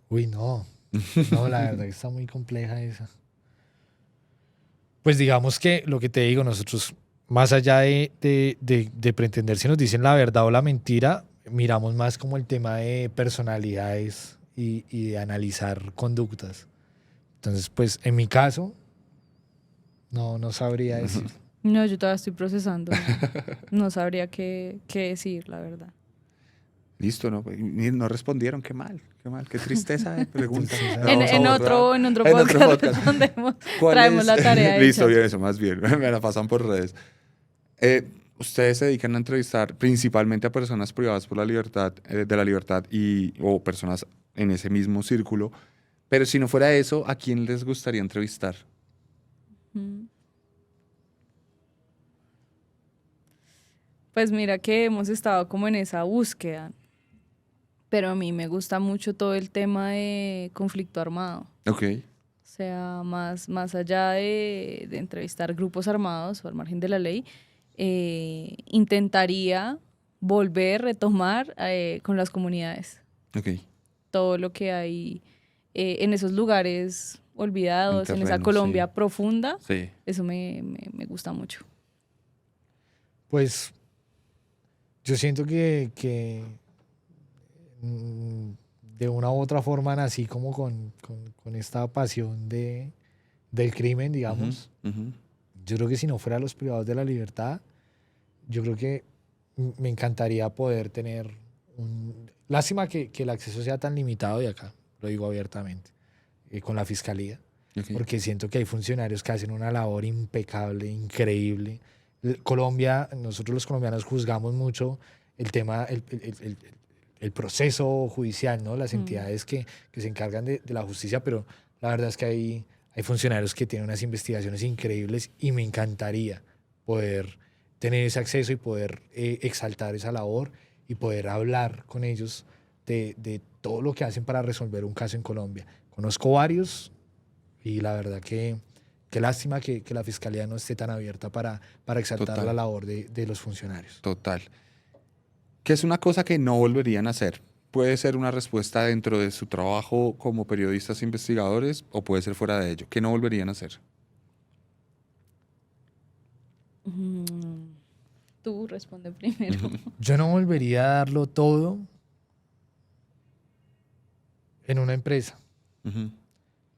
S2: Uy, no. No, la verdad que está muy compleja esa. Pues digamos que lo que te digo, nosotros, más allá de pretender si nos dicen la verdad o la mentira, miramos más como el tema de personalidades y de analizar conductas. Entonces, pues en mi caso, no sabría decir.
S1: No, yo todavía estoy procesando. No sabría qué decir, la verdad.
S4: Listo, ¿no? Y no respondieron, qué mal, qué tristeza de pregunta.
S1: En otro podcast donde traemos la tarea
S4: Listo,
S1: hecha.
S4: bien, eso, más bien, me la pasan por redes. Ustedes se dedican a entrevistar principalmente a personas privadas por la libertad, de la libertad o personas en ese mismo círculo, pero si no fuera eso, ¿a quién les gustaría entrevistar?
S1: Pues mira que hemos estado como en esa búsqueda, pero a mí me gusta mucho todo el tema de conflicto armado.
S4: Ok,
S1: O sea, más allá de entrevistar grupos armados o al margen de la ley, intentaría retomar con las comunidades
S4: ok.
S1: todo lo que hay en esos lugares olvidados, en esa
S4: terreno,
S1: Colombia profunda.
S4: Sí.
S1: Eso me gusta mucho.
S2: Pues yo siento que de una u otra forma nací como con esta pasión del crimen, digamos.
S4: Ujú.
S2: Yo creo que si no fuera los privados de la libertad, yo creo que me encantaría poder tener Lástima que el acceso sea tan limitado, y acá lo digo abiertamente, con la fiscalía,
S4: Ok.
S2: porque siento que hay funcionarios que hacen una labor impecable, increíble. Colombia, nosotros los colombianos juzgamos mucho el tema, el proceso judicial, ¿no? Las entidades que se encargan de la justicia, pero la verdad es que hay funcionarios que tienen unas investigaciones increíbles y me encantaría poder tener ese acceso y poder exaltar esa labor y poder hablar con ellos de todo lo que hacen para resolver un caso en Colombia. Conozco varios y la verdad que qué lástima que la fiscalía no esté tan abierta para exaltar
S4: Total.
S2: la labor de los funcionarios.
S4: Total. ¿Qué es una cosa que no volverían a hacer? Puede ser una respuesta dentro de su trabajo como periodistas investigadores o puede ser fuera de ello. ¿Qué no volverían a hacer?
S1: Tú responde primero.
S2: Yo no volvería a darlo todo en una empresa.
S4: Ujú.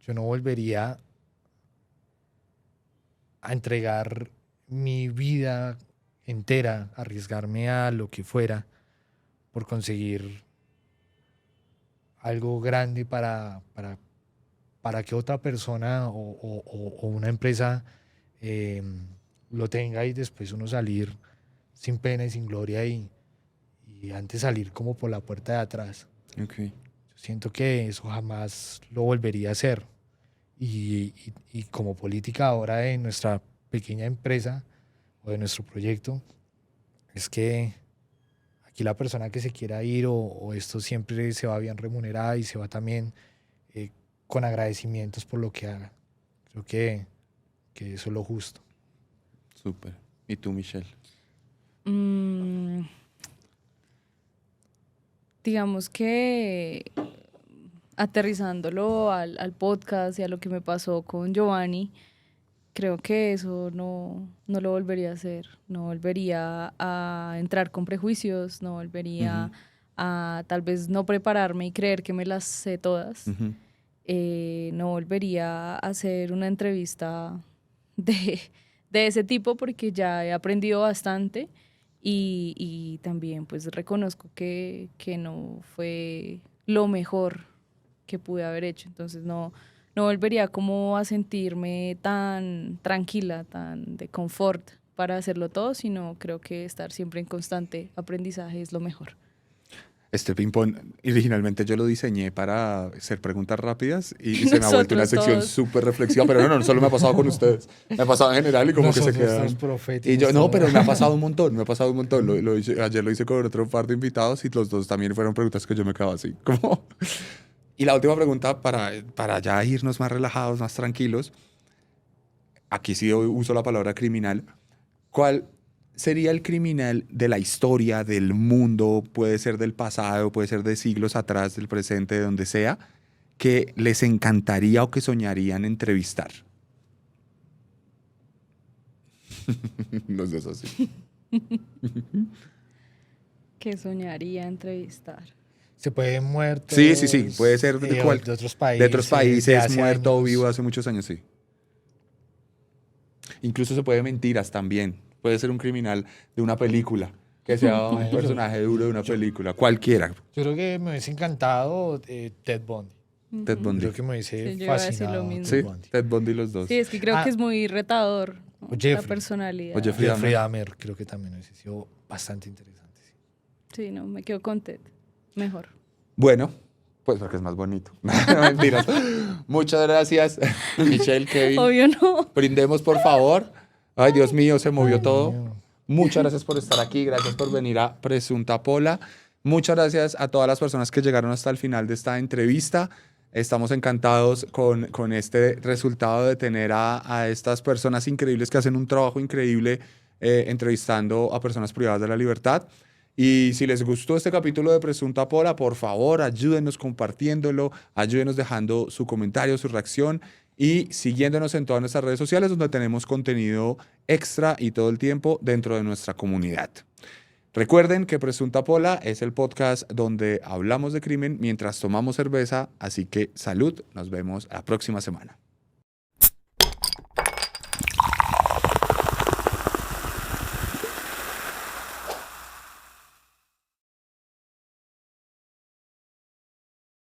S2: Yo no volvería a entregar mi vida entera, arriesgarme a lo que fuera por conseguir algo grande para que otra persona o una empresa lo tenga y después uno salir sin pena y sin gloria y antes salir como por la puerta de atrás.
S4: Ok.
S2: Yo siento que eso jamás lo volvería a hacer. Y como política ahora de nuestra pequeña empresa o de nuestro proyecto, es que aquí la persona que se quiera ir o esto siempre se va bien remunerada y se va también con agradecimientos por lo que haga. Creo que eso es lo justo.
S4: Súper. ¿Y tú, Michelle?
S1: Digamos que aterrizándolo al podcast y a lo que me pasó con Giovanni, creo que eso no lo volvería a hacer. No volvería a entrar con prejuicios, no volvería a tal vez no prepararme y creer que me las sé todas.
S4: Ujú.
S1: No volvería a hacer una entrevista de ese tipo porque ya he aprendido bastante y también pues reconozco que no fue lo mejor que pude haber hecho. Entonces no volvería como a sentirme tan tranquila, tan de confort para hacerlo todo, sino creo que estar siempre en constante aprendizaje es lo mejor.
S4: Este ping-pong, originalmente yo lo diseñé para hacer preguntas rápidas y se me ha vuelto una
S1: Nosotros
S4: sección
S1: todos.
S4: súper reflexiva, pero no solo me ha pasado con ustedes, me ha pasado en general y como que se
S2: Nosotros
S4: quedan.
S2: somos proféticos
S4: Y yo, no,
S2: todos.
S4: pero me ha pasado un montón, me ha pasado un montón. Ayer lo hice con otro par de invitados y los dos también fueron preguntas que yo me quedaba así, como... Y la última pregunta para ya irnos más relajados, más tranquilos, aquí sí uso la palabra criminal, ¿cuál sería el criminal de la historia, del mundo, puede ser del pasado, puede ser de siglos atrás, del presente, de donde sea, que les encantaría o que soñarían entrevistar? Los dos así.
S1: Que soñaría entrevistar.
S2: Se puede muerto.
S4: Sí, puede ser
S2: de otros países.
S4: de otros países,
S2: hace
S4: muerto o
S2: años.
S4: vivo hace muchos años, sí. Incluso se puede mentiras también. Puede ser un criminal de una película. que sea un personaje duro de una película, cualquiera.
S2: Yo creo que me hubiese encantado Ted Bundy.
S4: Ted Bundy.
S2: Creo que me
S1: Sí,
S2: hubiese
S1: yo iba a decir
S2: fascinado
S1: lo mismo.
S4: Sí,
S2: Ted Bundy.
S4: Ted Bundy los dos.
S1: Sí, es que creo que es muy retador, ¿no?
S2: O
S1: La
S2: Jeffrey.
S1: personalidad.
S4: O Jeffrey
S2: Jeffrey Dahmer creo que también hubiese sido bastante interesante. Sí.
S1: Sí, no, me quedo con Ted. Mejor.
S4: Bueno, pues porque es más bonito. No, mentiras. Muchas gracias, Michelle, Kevin.
S1: Obvio no.
S4: Brindemos, por favor. Ay, Dios mío, se movió todo.
S2: mío.
S4: Muchas gracias por estar aquí. Gracias por venir a Presunta Pola. Muchas gracias a todas las personas que llegaron hasta el final de esta entrevista. Estamos encantados con este resultado de tener a estas personas increíbles que hacen un trabajo increíble entrevistando a personas privadas de la libertad. Y si les gustó este capítulo de Presunta Pola, por favor, ayúdenos compartiéndolo, ayúdenos dejando su comentario, su reacción y siguiéndonos en todas nuestras redes sociales donde tenemos contenido extra y todo el tiempo dentro de nuestra comunidad. Recuerden que Presunta Pola es el podcast donde hablamos de crimen mientras tomamos cerveza, así que salud, nos vemos la próxima semana.